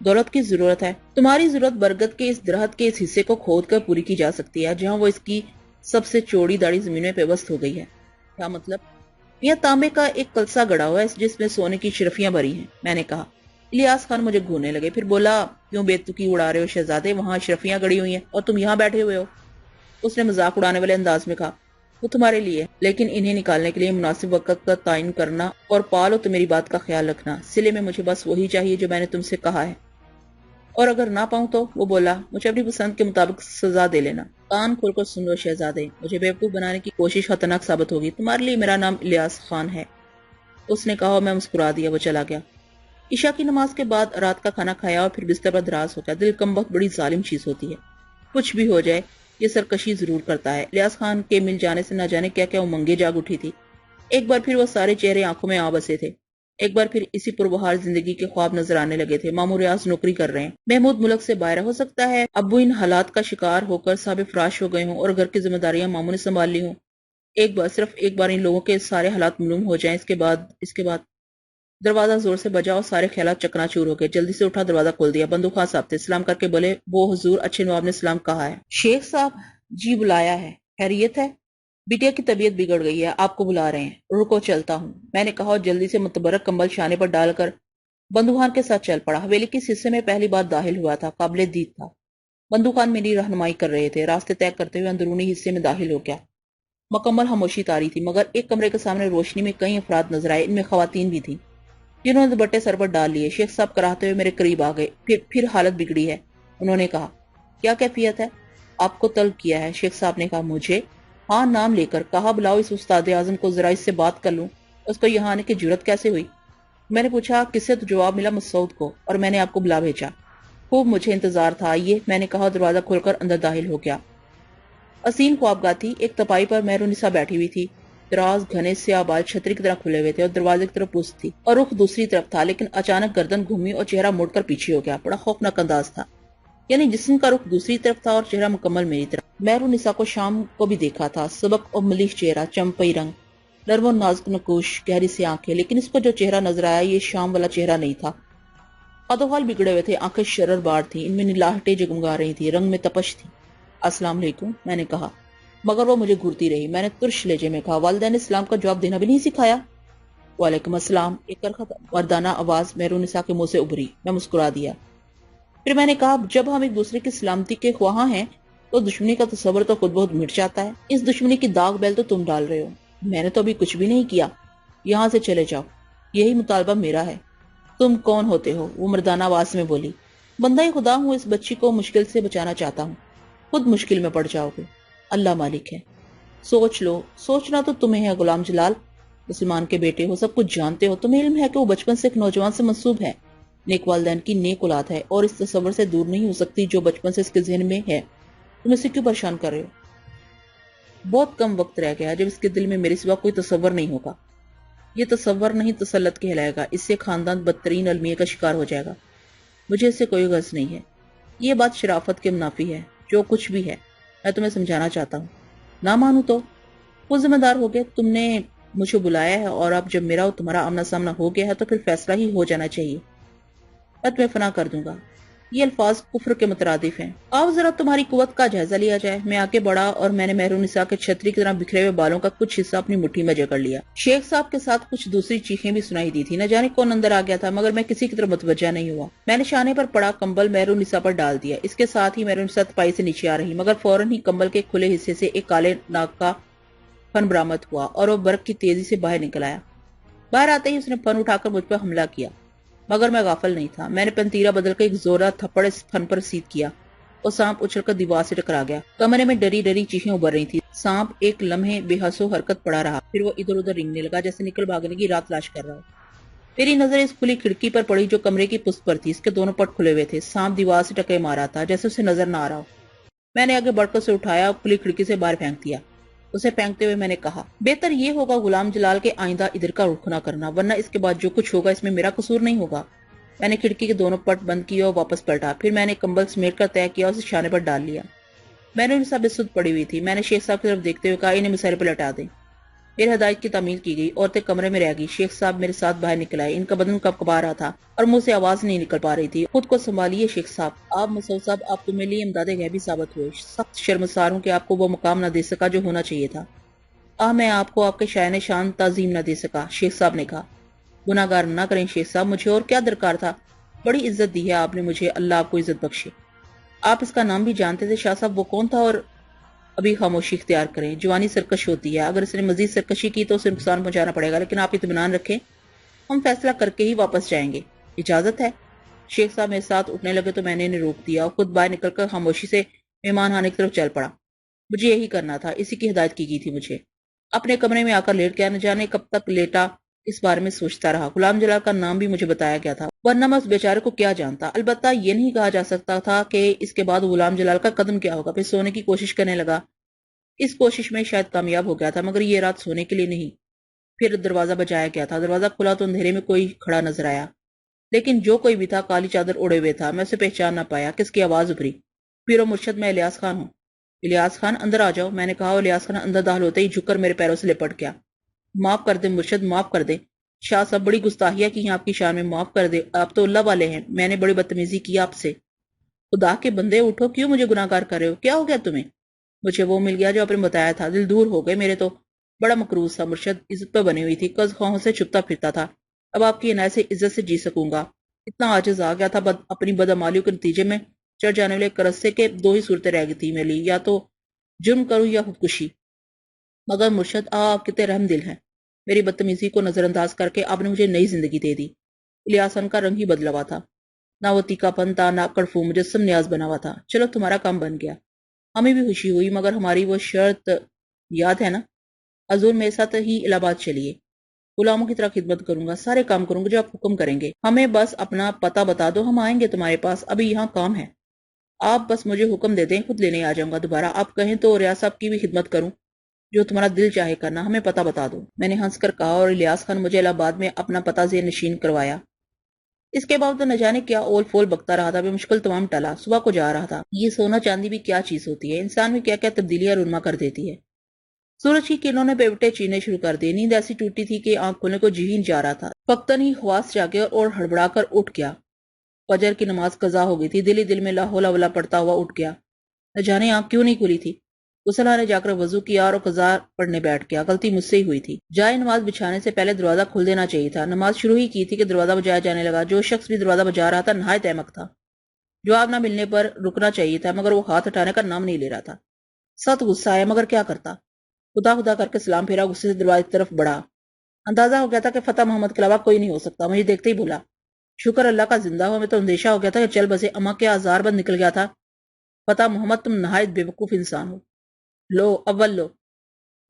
Speaker 1: دولت کی ضرورت ہے، تمہاری ضرورت برگد کے اس درخت کے اس حصے کو کھود کر پوری کی جا سکتی ہے جہاں وہ اس کی سب سے چوڑی داڑھی زمین میں پیوست ہو گئی ہے۔ کیا مطلب؟ یہ تانبے کا ایک کلسا گڑا ہوا ہے جس میں سونے کی شرفیاں بھری ہیں، میں نے کہا۔ الیاس خان مجھے گھورنے لگے، پھر بولا، کیوں بے تکی اڑا رہے ہو شہزادے؟ وہاں اشرفیاں گڑی ہوئی ہیں اور تم یہاں بیٹھے ہوئے ہو۔ اس نے مذاق اڑانے والے انداز میں کہا، وہ تمہارے لیے، لیکن انہیں نکالنے کے لیے مناسب وقت کا تعین کرنا اور پالو تو میری بات کا خیال رکھنا، سلے میں مجھے بس وہی چاہیے جو میں نے تم سے کہا ہے، اور اگر نہ پاؤں تو؟ وہ بولا، مجھے اپنی پسند کے مطابق سزا دے لینا۔ کان کھول کر سن لو شہزادے، مجھے بیوقوف بنانے کی کوشش خطرناک ثابت ہوگی، تمہارے لیے میرا نام الیاس خان ہے۔ اس نے کہا، میں مسکرا دیا، وہ چلا گیا۔ عشاء کی نماز کے بعد رات کا کھانا کھایا اور پھر بستر پر دراز ہو گیا۔ دل کم وقت بڑی ظالم چیز ہوتی ہے، کچھ بھی ہو جائے یہ سرکشی ضرور کرتا ہے۔ الیاس خان کے مل جانے سے نہ جانے کیا کیا امنگیں جاگ اٹھی تھی۔ ایک بار پھر وہ سارے چہرے آنکھوں میں آ بسے تھے، ایک بار پھر اسی پربہار زندگی کے خواب نظر آنے لگے تھے۔ ماموں ریاض نوکری کر رہے ہیں، محمود ملک سے باہر، ہو سکتا ہے ابو ان حالات کا شکار ہو کر صاحب فراش ہو گئے ہوں اور گھر کی ذمہ داریاں ماموں نے سنبھال لی ہوں۔ ایک بار، صرف ایک بار ان لوگوں کے سارے حالات معلوم ہو جائیں، اس کے بعد دروازہ زور سے بجا اور سارے خیالات چکنا چور ہو گئے۔ جلدی سے اٹھا، دروازہ کھول دیا۔ بندوق خان صاحب تھے، سلام کر کے بولے، وہ حضور اچھے نواب نے سلام کہا ہے۔ شیخ صاحب؟ جی بلایا ہے، خیریت ہے؟ بیٹیا کی طبیعت بگڑ گئی ہے، آپ کو بلا رہے ہیں۔ رکو چلتا ہوں، میں نے کہا، اور جلدی سے متبرک کمبل شانے پر ڈال کر بندوخان کے ساتھ چل پڑا۔ حویلی کے اس حصے میں پہلی بار داخل ہوا تھا، قابل دید تھا۔ بندوخان میری رہنمائی کر رہے تھے، راستے طے کرتے ہوئے اندرونی حصے میں داخل ہو گیا۔ مکمل خاموشی طاری تھی، مگر ایک کمرے کے سامنے روشنی میں کئی افراد نظر آئے، ان میں خواتین بھی تھیں جنہوں نے دوپٹے سر پر ڈال لیے۔ شیخ صاحب کراہتے ہوئے میرے قریب آ گئے۔ پھر حالت بگڑی ہے، انہوں نے کہا۔ کیا کیفیت ہے؟ آپ کو طلب کیا ہے؟ شیخ صاحب نے کہا۔ مجھے؟ ہاں، نام لے کر کہا، بلاؤ اس استاد اعظم کو، ذرا اس سے بات کر لوں، اس کو یہاں آنے کی جرت کیسے ہوئی؟ میں نے پوچھا، کس سے؟ تو جواب ملا، مسعود کو، اور میں نے آپ کو بلا بھیجا۔ خوب مجھے انتظار تھا، آئیے، میں نے کہا، دروازہ کھول کر اندر داخل ہو گیا۔ حسین خوابگاہ تھی، ایک تپائی پر مہرونسا بیٹھی ہوئی تھی، دراز گھنے سیاہ بال چھتری کی طرح کھلے ہوئے تھے اور دروازے کی طرف پست تھی، اور رخ دوسری طرف تھا، لیکن اچانک گردن گھومی اور چہرہ مڑ کر پیچھے ہو گیا۔ بڑا خوفناک انداز تھا، یعنی جسم کا رخ دوسری طرف تھا اور چہرہ مکمل میری طرف۔ مہرونسا کو شام کو بھی دیکھا تھا، سبک اور ملیح چہرہ، چمپئی رنگ، نرم و نازک نکوش، گہری سی آنکھیں، لیکن اس کو جو چہرہ نظر آیا یہ شام والا چہرہ نہیں تھا۔ قد و حال بگڑے ہوئے تھے، آنکھیں شرر بار تھیں، ان میں نلاہٹیں جگمگا رہی تھی، رنگ میں تپش تھی۔ السلام علیکم، میں نے کہا، مگر وہ مجھے گھورتی رہی۔ میں نے ترش لہجے میں کہا، والدین اسلام کا جواب دینا بھی نہیں سکھایا؟ وعلیکم السلام، ایک کرخت مردانہ آواز مہرونسا کے منہ سے ابھری۔ میں مسکرا دیا۔ پھر میں نے کہا، جب ہم ایک دوسرے کی سلامتی کے خواہاں ہیں تو دشمنی کا تصور تو خود بہت مٹ جاتا ہے۔ اس دشمنی کی داغ بیل تو تم ڈال رہے ہو، میں نے تو ابھی کچھ بھی نہیں کیا۔ یہاں سے چلے جاؤ، یہی مطالبہ میرا ہے۔ تم کون ہوتے ہو؟ وہ مردانہ آواز میں بولی۔ بندہ خدا ہوں، اس بچی کو مشکل سے بچانا چاہتا ہوں، خود مشکل میں پڑ جاؤ گے، اللہ مالک ہے۔ سوچ لو، سوچنا تو تمہیں ہے غلام جلال، مسلمان کے بیٹے ہو، سب کچھ جانتے ہو، تمہیں علم ہے کہ وہ بچپن سے ایک نوجوان سے منسوب ہے، نیک والدین کی نیک اولاد ہے، اور اس تصور سے دور نہیں ہو سکتی جو بچپن سے اس کے ذہن میں ہے۔ تم اسے کیوں پریشان کر رہے ہو؟ بہت کم وقت رہ گیا جب اس کے دل میں میرے سوا کوئی تصور نہیں ہوگا۔ یہ تصور نہیں، تسلط کہلائے گا، اس سے خاندان بدترین المیہ کا شکار ہو جائے گا۔ مجھے اس سے کوئی غرض نہیں ہے، یہ بات شرافت کے منافی ہے، جو کچھ بھی ہے میں تمہیں سمجھانا چاہتا ہوں۔ نہ مانوں تو وہ ذمہ دار ہو گئے، تم نے مجھے بلایا ہے، اور اب جب میرا اور تمہارا آمنا سامنا ہو گیا ہے تو پھر فیصلہ ہی ہو جانا چاہیے۔ میں تمہیں فنا کر دوں گا، یہ الفاظ کفر کے مترادف ہیں۔ آؤ ذرا تمہاری قوت کا جائزہ لیا جائے۔ میں آگے بڑھا اور میں نے مہرالنساء کے چھتری کی طرح بکھرے ہوئے بالوں کا کچھ حصہ اپنی مٹھی میں جکڑ لیا۔ شیخ صاحب کے ساتھ کچھ دوسری چیخیں بھی سنائی دی تھی۔ نہ جانے کون اندر آ گیا تھا، مگر میں کسی کی طرف متوجہ نہیں ہوا۔ میں نے شانے پر پڑا کمبل مہرالنساء پر ڈال دیا۔ اس کے ساتھ ہی مہرالنساء تپائی سے نیچے آ رہی، مگر فوراً ہی کمبل کے کھلے حصے سے ایک کالے ناگ کا پھن برآمد ہوا اور وہ برق کی تیزی سے باہر نکل آیا۔ باہر آتے ہی اس نے پھن اٹھا کر مجھ پر حملہ کیا، مگر میں غافل نہیں تھا۔ میں نے پنتیرا بدل کر ایک زوردار تھپڑ اس پھن پر رسید کیا اور سانپ اچھل کر دیوار سے ٹکرا گیا۔ کمرے میں ڈری ڈری چیخیں ابھر رہی تھی۔ سانپ ایک لمحے بے حس و حرکت پڑا رہا، پھر وہ ادھر ادھر رینگنے لگا جیسے نکل بھاگنے کی رات تلاش کر رہا ہو۔ میری نظر اس کھلی کھڑکی پر پڑی جو کمرے کی پشت پر تھی۔ اس کے دونوں پٹ کھلے ہوئے تھے۔ سانپ دیوار سے ٹکے مارا تھا جیسے اسے نظر نہ آ رہا ہو۔ میں نے آگے بڑھ کر اسے اٹھایا اور کھلی کھڑکی سے باہر پھینک دیا۔ اسے پھینکتے ہوئے میں نے کہا، بہتر یہ ہوگا غلام جلال کے آئندہ ادھر کا رخ نہ کرنا، ورنہ اس کے بعد جو کچھ ہوگا اس میں میرا قصور نہیں ہوگا۔ میں نے کھڑکی کے دونوں پٹ بند کیے اور واپس پلٹا۔ پھر میں نے کمبل سمیٹ کر طے کیا اور اسے شانے پر ڈال لیا۔ میں نے سب سد پڑی ہوئی تھی۔ میں نے شیخ صاحب کی طرف دیکھتے ہوئے کہا، انہیں مسئلے پر لٹا دیں۔ میری ہدایت کی تعمیل کی گئی۔ عورتیں کمرے میں رہ گئی۔ شیخ صاحب میرے ساتھ باہر نکل آئے۔ ان کا بدن کپکپا رہا تھا اور منہ سے آواز نہیں نکل پا رہی تھی۔ خود کو سنبھالیے شیخ صاحب، آپ مسعود صاحب، آپ تو میرے لیے امداد غیبی ثابت ہوئے۔ سخت شرمسار ہوں کہ آپ کو وہ مقام نہ دے سکا جو ہونا چاہیے تھا۔ میں آپ کو آپ کے شایان شان تعظیم نہ دے سکا، شیخ صاحب نے کہا۔ گناہ گار نہ کریں شیخ صاحب، مجھے اور کیا درکار تھا؟ بڑی عزت دی ہے آپ نے مجھے، اللہ آپ کو عزت بخشے۔ آپ اس کا نام بھی جانتے تھے شاہ صاحب، وہ کون تھا؟ اور ابھی خاموشی اختیار کریں، جوانی سرکش ہوتی ہے، اگر اس نے مزید سرکشی کی تو اسے نقصان پہنچانا پڑے گا، لیکن آپ اطمینان رکھیں، ہم فیصلہ کر کے ہی واپس جائیں گے۔ اجازت ہے؟ شیخ صاحب میرے ساتھ اٹھنے لگے تو میں نے انہیں روک دیا اور خود باہر نکل کر خاموشی سے مہمان خانے کی طرف چل پڑا۔ مجھے یہی کرنا تھا، اسی کی ہدایت کی گئی تھی مجھے۔ اپنے کمرے میں آ کر لیٹ گیا، نہ جانے کب تک لیٹا اس بارے میں سوچتا رہا۔ غلام جلال کا نام بھی مجھے بتایا گیا تھا، ورنہ میں اس بیچارے کو کیا جانتا۔ البتہ یہ نہیں کہا جا سکتا تھا کہ اس کے بعد غلام جلال کا قدم کیا ہوگا۔ پھر سونے کی کوشش کرنے لگا۔ اس کوشش میں شاید کامیاب ہو گیا تھا، مگر یہ رات سونے کے لیے نہیں۔ پھر دروازہ بجایا گیا تھا۔ دروازہ کھلا تو اندھیرے میں کوئی کھڑا نظر آیا، لیکن جو کوئی بھی تھا کالی چادر اڑے ہوئے تھا۔ میں اسے پہچان نہ پایا۔ کس کی آواز ابھری؟ پیرو مرشد، میں الیاس خان ہوں۔ الیاس خان، اندر آ جاؤ، میں نے کہا، اور الیاس خان اندر داخل ہوتے ہی جھک کر میرے پیروں سے لپٹ گیا۔ معاف کر دیں مرشد، معاف کر دیں۔ شاہ صاحب، بڑی گستاخیاں کی ہیں آپ کی شان میں، معاف کر دیں، آپ تو اللہ والے ہیں، میں نے بڑی بدتمیزی کی آپ سے۔ خدا کے بندے اٹھو، کیوں مجھے گناہ گار کر رہے ہو؟ کیا ہو گیا تمہیں؟ مجھے وہ مل گیا جو آپ نے بتایا تھا، دل دور ہو گئے میرے تو۔ بڑا مقروض تھا مرشد، عزت پہ بنی ہوئی تھی، قرض خواہوں سے چھپتا پھرتا تھا، اب آپ کی عنایت سے عزت سے جی سکوں گا۔ اتنا عاجز آ گیا تھا اپنی بدعمالیوں کے نتیجے میں چڑھ جانے والے قرض سے کہ دو ہی صورتیں رہ گئی تھی میرے لیے، یا تو جرم کروں یا خودکشی۔ مگر مرشد آپ کتنے رحم دل ہیں، میری بدتمیزی کو نظر انداز کر کے آپ نے مجھے نئی زندگی دے دی۔ الیاس خان کا رنگ ہی بدلا ہوا تھا، نہ وہ تیکا پن تھا، نہ کڑفو مجسم نیاز بنا ہوا تھا۔ چلو تمہارا کام بن گیا، ہمیں بھی خوشی ہوئی، مگر ہماری وہ شرط یاد ہے نا؟ حضور میرے ساتھ ہی الہ آباد چلیے، غلاموں کی طرح خدمت کروں گا، سارے کام کروں گا جو آپ حکم کریں گے، ہمیں بس اپنا پتہ بتا دو، ہم آئیں گے تمہارے پاس، ابھی یہاں کام ہے، آپ بس مجھے حکم دے دیں، خود لینے آ جاؤں گا دوبارہ، آپ کہیں تو ریاض صاحب کی بھی خدمت کروں، جو تمہارا دل چاہے کرنا، ہمیں پتہ بتا دو۔ میں نے ہنس کر کہا، اور الیاس خان مجھے الہ آباد میں اپنا پتہ ذہن نشین کروایا۔ اس کے بعد تو نہ جانے کیا اول فول بکتا رہا تھا، بے مشکل تمام ٹلا، صبح کو جا رہا تھا۔ یہ سونا چاندی بھی کیا چیز ہوتی ہے، انسان میں کیا کیا تبدیلیاں رونما کر دیتی ہے۔ سورج کی کرنوں نے بیوٹے چینے شروع کر دیے، نیند ایسی ٹوٹی تھی کہ آنکھ کھولنے کو جی ہی جا رہا تھا۔ فقطن ہی خواص جاگے اور ہڑبڑا کر اٹھ گیا۔ فجر کی نماز قضا ہو گئی تھی، دل ہی دل میں لا حول ولا پڑھتا ہوا اٹھ گیا۔ نہ جانے آنکھ کیوں نہیں کھلی تھی۔ غسل نے جا کر وضو کیا اور قضا پڑھنے بیٹھ گیا۔ غلطی مجھ سے ہی ہوئی تھی، جائے نماز بچھانے سے پہلے دروازہ کھول دینا چاہیے تھا۔ نماز شروع ہی کی تھی کہ دروازہ بجایا جانے لگا۔ جو شخص بھی دروازہ بجا رہا تھا نہایت احمق تھا۔ جواب نہ ملنے پر رکنا چاہیے تھا، مگر وہ ہاتھ ہٹانے کا نام نہیں لے رہا تھا۔ سخت غصہ آیا، مگر کیا کرتا۔ خدا خدا کر کے سلام پھیرا، غصے سے دروازے کی طرف بڑھا۔ اندازہ ہو گیا تھا کہ فتح محمد کے علاوہ کوئی نہیں ہو سکتا، مجھے دیکھتے ہی بولا، شکر اللہ کا زندہ ہو، میں تو اندیشہ ہو گیا تھا کہ چل بسے اما کے آزار بند نکل گیا تھا۔ فتح محمد، تم نہایت بے وقوف انسان ہو۔ لو اول لو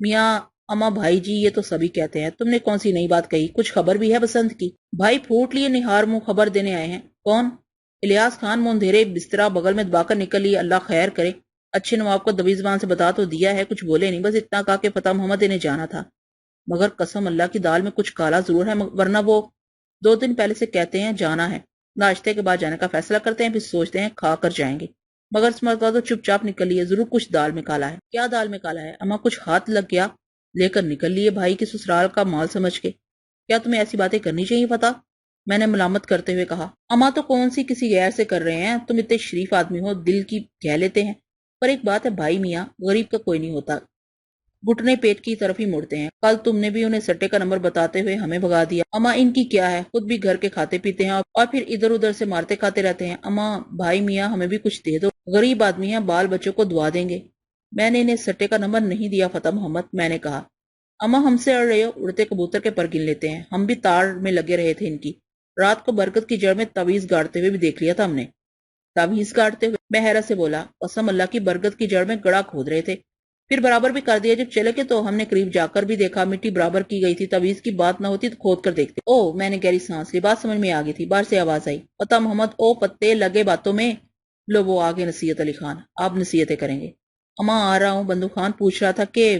Speaker 1: میاں اما بھائی جی، یہ تو سبھی کہتے ہیں، تم نے کون سی نئی بات کہی؟ کچھ خبر بھی ہے بسنت کی؟ بھائی پھوٹ لیے نہار منہ، خبر دینے آئے ہیں۔ کون؟ الیاس خان منہ اندھیرے بسترا بغل میں دبا کر نکل لیے، اللہ خیر کرے، اچھے نواب کو دبی زبان سے بتا تو دیا ہے، کچھ بولے نہیں، بس اتنا کہا کہ فتح محمد انہیں جانا تھا، مگر قسم اللہ کی دال میں کچھ کالا ضرور ہے، ورنہ وہ 2 دن پہلے سے کہتے ہیں جانا ہے، ناشتے کے بعد جانے کا فیصلہ کرتے ہیں، پھر سوچتے ہیں کھا کر جائیں گے، مگر اس مرتبہ تو چپ چاپ نکل لیے، ضرور کچھ دال میں کالا ہے۔ کیا دال میں کالا ہے؟ اما کچھ ہاتھ لگ گیا، لے کر نکل لیے بھائی کے سسرال کا مال سمجھ کے۔ کیا تمہیں ایسی باتیں کرنی چاہیے فتح؟ میں نے ملامت کرتے ہوئے کہا۔ اما تو کون سی کسی غیر سے کر رہے ہیں، تم اتنے شریف آدمی ہو، دل کی کہہ لیتے ہیں، پر ایک بات ہے بھائی میاں، غریب کا کوئی نہیں ہوتا، گھٹنے پیٹ کی طرف ہی مڑتے ہیں۔ کل تم نے بھی انہیں سٹے کا نمبر بتاتے ہوئے ہمیں بھگا دیا۔ اما ان کی کیا ہے، خود بھی گھر کے کھاتے پیتے ہیں اور پھر ادھر ادھر سے مارتے کھاتے رہتے ہیں۔ اما بھائی میاں ہمیں بھی کچھ دے دو، غریب آدمی ہیں، بال بچوں کو دعا دیں گے۔ میں نے انہیں سٹے کا نمبر نہیں دیا فتح محمد، میں نے کہا۔ اما ہم سے اڑ رہے ہو، اڑتے کبوتر کے پر گن لیتے ہیں، ہم بھی تاڑ میں لگے رہے تھے ان کی۔ رات کو برکت کی جڑ میں تعویذ گاڑتے ہوئے بھی دیکھ لیا تھا ہم نے۔ تعویذ گاڑتے ہوئے؟ میں حیرت سے بولا۔ قسم اللہ کی، برکت کی جڑ میں گڑا کھود رہے تھے، پھر برابر بھی کر دیا۔ جب چلے گئے تو ہم نے قریب جا کر بھی دیکھا، مٹی برابر کی گئی تھی۔ تعویذ کی بات نہ ہوتی تو کھود کر دیکھتے۔ او، میں نے گہری سانس لی، بات سمجھ میں آ گئی تھی۔ باہر سے آواز آئی، فتح محمد، او پتے لگے باتوں میں۔ لو وہ آگے نصیحت علی خان، آپ نصیحتیں کریں گے؟ اما آ رہا ہوں۔ بندو خان پوچھ رہا تھا کہ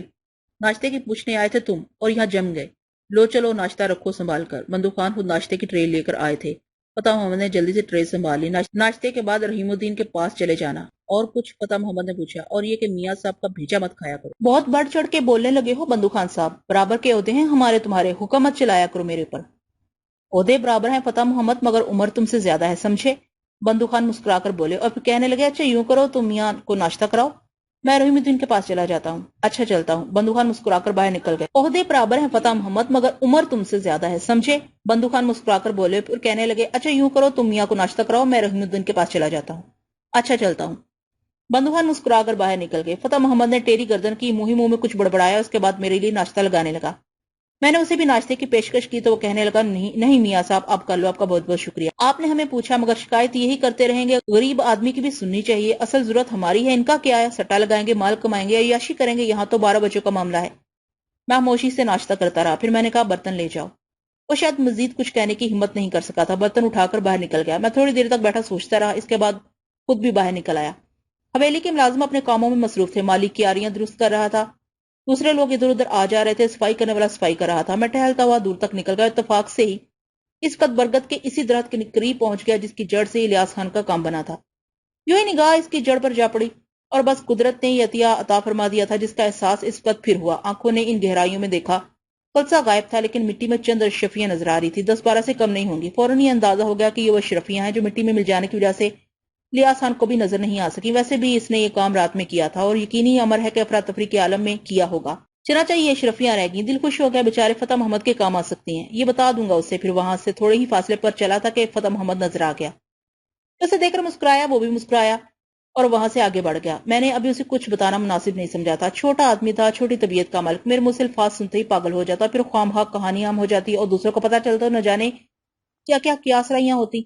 Speaker 1: ناشتے کی پوچھنے آئے تھے تم اور یہاں جم گئے۔ لو چلو ناشتہ رکھو سنبھال کر۔ بندو خان خود ناشتے کی ٹرے لے کر آئے تھے۔ فتح محمد نے جلدی سے ٹرے سنبھال لی۔ ناشتے کے بعد رحیم الدین کے پاس چلے جانا۔ اور کچھ؟ فتح محمد نے پوچھا۔ اور یہ کہ میاں صاحب کا بھیجا مت کھایا کرو۔ بہت بڑھ چڑھ کے بولنے لگے ہو بندو خان صاحب، برابر کے عہدے ہیں ہمارے تمہارے، حکم مت چلایا کرو میرے اوپر۔ عہدے برابر ہیں فتح محمد، مگر عمر تم سے زیادہ ہے، سمجھے؟ بندو خان مسکرا کر بولے اور پھر کہنے لگے، اچھا یوں کرو، تم میاں کو ناشتہ کراؤ، میں رحیم الدین کے پاس چلا جاتا ہوں۔ اچھا چلتا ہوں۔ بندو خان مسکرا کر باہر نکل گئے۔ عہدے برابر ہیں فتح محمد، مگر عمر تم سے زیادہ ہے، سمجھے؟ بندو خان مسکرا کر بولے پھر کہنے لگے، اچھا یوں کرو، تم میاں کو ناشتہ کراؤ، میں رحیم الدین کے پاس چلا جاتا ہوں۔ اچھا چلتا ہوں۔ بندو خان مسکرا کر باہر نکل گئے۔ فتح محمد نے ٹیری گردن کی، منہ ہی منہ میں کچھ بڑبڑایا، اس کے بعد میرے لیے ناشتہ لگانے لگا۔ میں نے اسے بھی ناشتے کی پیشکش کی تو وہ کہنے لگا، نہیں میاں صاحب، آپ کر لو، آپ کا بہت بہت شکریہ۔ آپ نے ہمیں پوچھا مگر شکایت یہی کرتے رہیں گے، غریب آدمی کی بھی سننی چاہیے، اصل ضرورت ہماری ہے، ان کا کیا ہے، سٹا لگائیں گے، مال کمائیں گے، عیاشی کریں گے، یہاں تو 12 بچوں کا معاملہ ہے۔ میں خاموشی سے ناشتہ کرتا رہا، پھر میں نے کہا، برتن لے جاؤ۔ وہ شاید مزید کچھ کہنے کی ہمت نہیں کر سکا تھا، برتن اٹھا کر باہر نکل گیا۔ میں تھوڑی دیر تک بیٹھا سوچتا رہا، اس کے بعد خود بھی باہر نکل آیا۔ حویلی کے ملازم اپنے کاموں میں مصروف تھے، مالک کی آریاں درست کر رہا تھا، دوسرے لوگ ادھر ادھر آ جا رہے تھے، صفائی کرنے والا صفائی کر رہا تھا۔ میں ٹہلتا ہوا دور تک نکل گیا، اتفاق سے ہی اس وقت برگد کے اسی درخت کے قریب پہنچ گیا جس کی جڑ سے الیاس خان کا کام بنا تھا۔ یوں ہی نگاہ اس کی جڑ پر جا پڑی اور بس قدرت نے یہ عطیہ عطا فرما دیا تھا جس کا احساس اس وقت پھر ہوا۔ آنکھوں نے ان گہرائیوں میں دیکھا، فلسہ غائب تھا، لیکن مٹی میں چند اشرفیاں نظر آ رہی تھی، 10-12 سے کم نہیں ہوں گی۔ فوراً یہ اندازہ ہو گیا کہ یہ وہ اشرفیاں ہیں جو مٹی میں مل جانے کی وجہ سے الیاس خان کو بھی نظر نہیں آ سکی۔ ویسے بھی اس نے یہ کام رات میں کیا تھا اور یقینی امر ہے کہ افراتفری کے عالم میں کیا ہوگا، چنانچہ یہ اشرفیاں رہ گئیں۔ دل خوش ہو گیا، بیچارے فتح محمد کے کام آ سکتی ہیں، یہ بتا دوں گا اسے۔ پھر وہاں سے تھوڑے ہی فاصلے پر چلا تھا کہ فتح محمد نظر آ گیا، اسے دیکھ کر مسکرایا، وہ بھی مسکرایا اور وہاں سے آگے بڑھ گیا۔ میں نے ابھی اسے کچھ بتانا مناسب نہیں سمجھا تھا، چھوٹا آدمی تھا، چھوٹی طبیعت کا ملک، میرے منہ سے الفاظ سنتے ہی پاگل ہو جاتا، پھر خواہ کہانی عام ہو جاتی اور دوسروں کو پتا چلتا، نہ جانے کیا کیا قیاس رائیاں ہوتی۔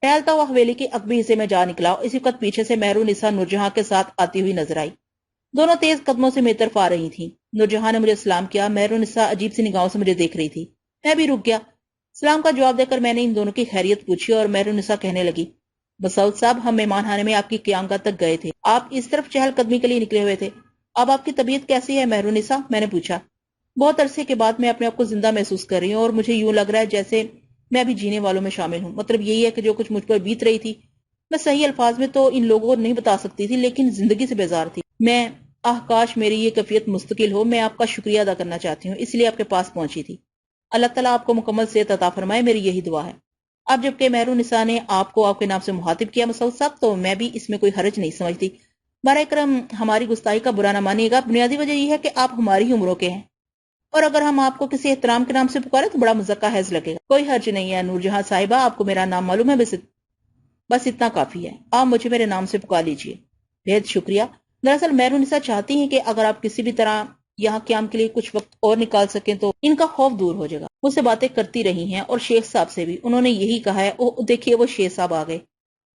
Speaker 1: ٹہلتا ہوا حویلی کے عقبی حصے میں جا نکلا، اسی وقت پیچھے سے مہرونسا نورجہاں کے ساتھ آتی ہوئی نظر آئی۔ دونوں تیز قدموں سے میری طرف آ رہی تھیں۔ نورجہاں نے مجھے سلام کیا، مہرونسا عجیب سی نگاہوں سے مجھے دیکھ رہی تھی۔ میں بھی رک گیا۔ سلام کا جواب دے کر میں نے ان دونوں کی خیریت پوچھی اور مہرونسا کہنے لگی، مسعود صاحب، ہم مہمان خانے میں آپ کی قیامگاہ تک گئے تھے، آپ اس طرف چہل قدمی کے لیے نکلے ہوئے تھے۔ اب آپ کی طبیعت کیسی ہے مہرونسا؟ میں نے پوچھا۔ بہت عرصے کے بعد میں اپنے آپ کو زندہ محسوس کر رہی ہوں اور مجھے یوں لگ رہا ہے جیسے میں ابھی جینے والوں میں شامل ہوں۔ مطلب یہی ہے کہ جو کچھ مجھ پر بیت رہی تھی میں صحیح الفاظ میں تو ان لوگوں کو نہیں بتا سکتی تھی، لیکن زندگی سے بیزار تھی۔ میں کاش میری یہ کیفیت مستقل ہو، میں آپ کا شکریہ ادا کرنا چاہتی ہوں، اس لیے آپ کے پاس پہنچی تھی۔ اللہ تعالیٰ آپ کو مکمل صحت عطا فرمائے، میری یہی دعا ہے۔ اب جبکہ مہرونسا نے آپ کو آپ کے نام سے مخاطب کیا مسعود صاحب، تو میں بھی اس میں کوئی حرج نہیں سمجھتی۔ براہ کرم ہماری گستاخی کا برا نہ مانیے گا، بنیادی وجہ یہ ہے کہ آپ ہماری ہی عمروں کے ہیں، اور اگر ہم آپ کو کسی احترام کے نام سے پکارے تو بڑا مذکہ حیض لگے گا۔ کوئی حرج نہیں ہے نورجہاں صاحبہ، آپ کو میرا نام معلوم ہے، بس اتنا کافی ہے، آپ مجھے میرے نام سے پکار لیجئے۔ بہت شکریہ۔ دراصل مہرونسا چاہتی ہیں کہ اگر آپ کسی بھی طرح یہاں قیام کے لیے کچھ وقت اور نکال سکیں تو ان کا خوف دور ہو جائے گا۔ مجھ سے باتیں کرتی رہی ہیں اور شیخ صاحب سے بھی، انہوں نے یہی کہا ہے۔ دیکھیے وہ شیخ صاحب آ گئے۔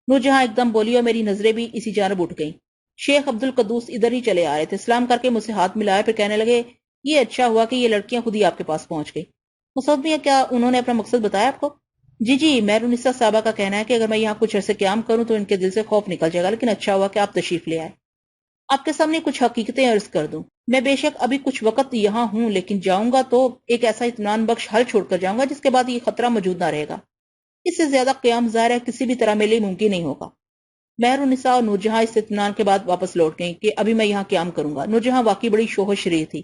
Speaker 1: نورجہاں ایک دم بولی اور میری نظریں بھی اسی جانب اٹھ گئیں۔ شیخ عبد القدوس ادھر ہی چلے آ رہے تھے، سلام کر کے مجھ سے ہاتھ ملایا، پھر کہنے لگے، یہ اچھا ہوا کہ یہ لڑکیاں خود ہی آپ کے پاس پہنچ گئی۔ مسعود میاں، کیا انہوں نے اپنا مقصد بتایا آپ کو؟ جی، مہرونسا صاحبہ کا کہنا ہے کہ اگر میں یہاں کچھ عرصے قیام کروں تو ان کے دل سے خوف نکل جائے گا، لیکن اچھا ہوا کہ آپ تشریف لے آئے۔ آپ کے سامنے کچھ حقیقتیں عرض کر دوں، میں بے شک ابھی کچھ وقت یہاں ہوں، لیکن جاؤں گا تو ایک ایسا اطمینان بخش حل چھوڑ کر جاؤں گا جس کے بعد یہ خطرہ موجود نہ رہے گا۔ اس سے زیادہ قیام ظاہر ہے کسی بھی طرح میرے لیے ممکن نہیں ہوگا۔ مہرونسا اور نورجہاں اس اطمینان کے بعد واپس لوٹ گئیں کہ ابھی میں یہاں قیام کروں گا۔ نورجہاں واقعی بڑی شوخ و شریر تھی،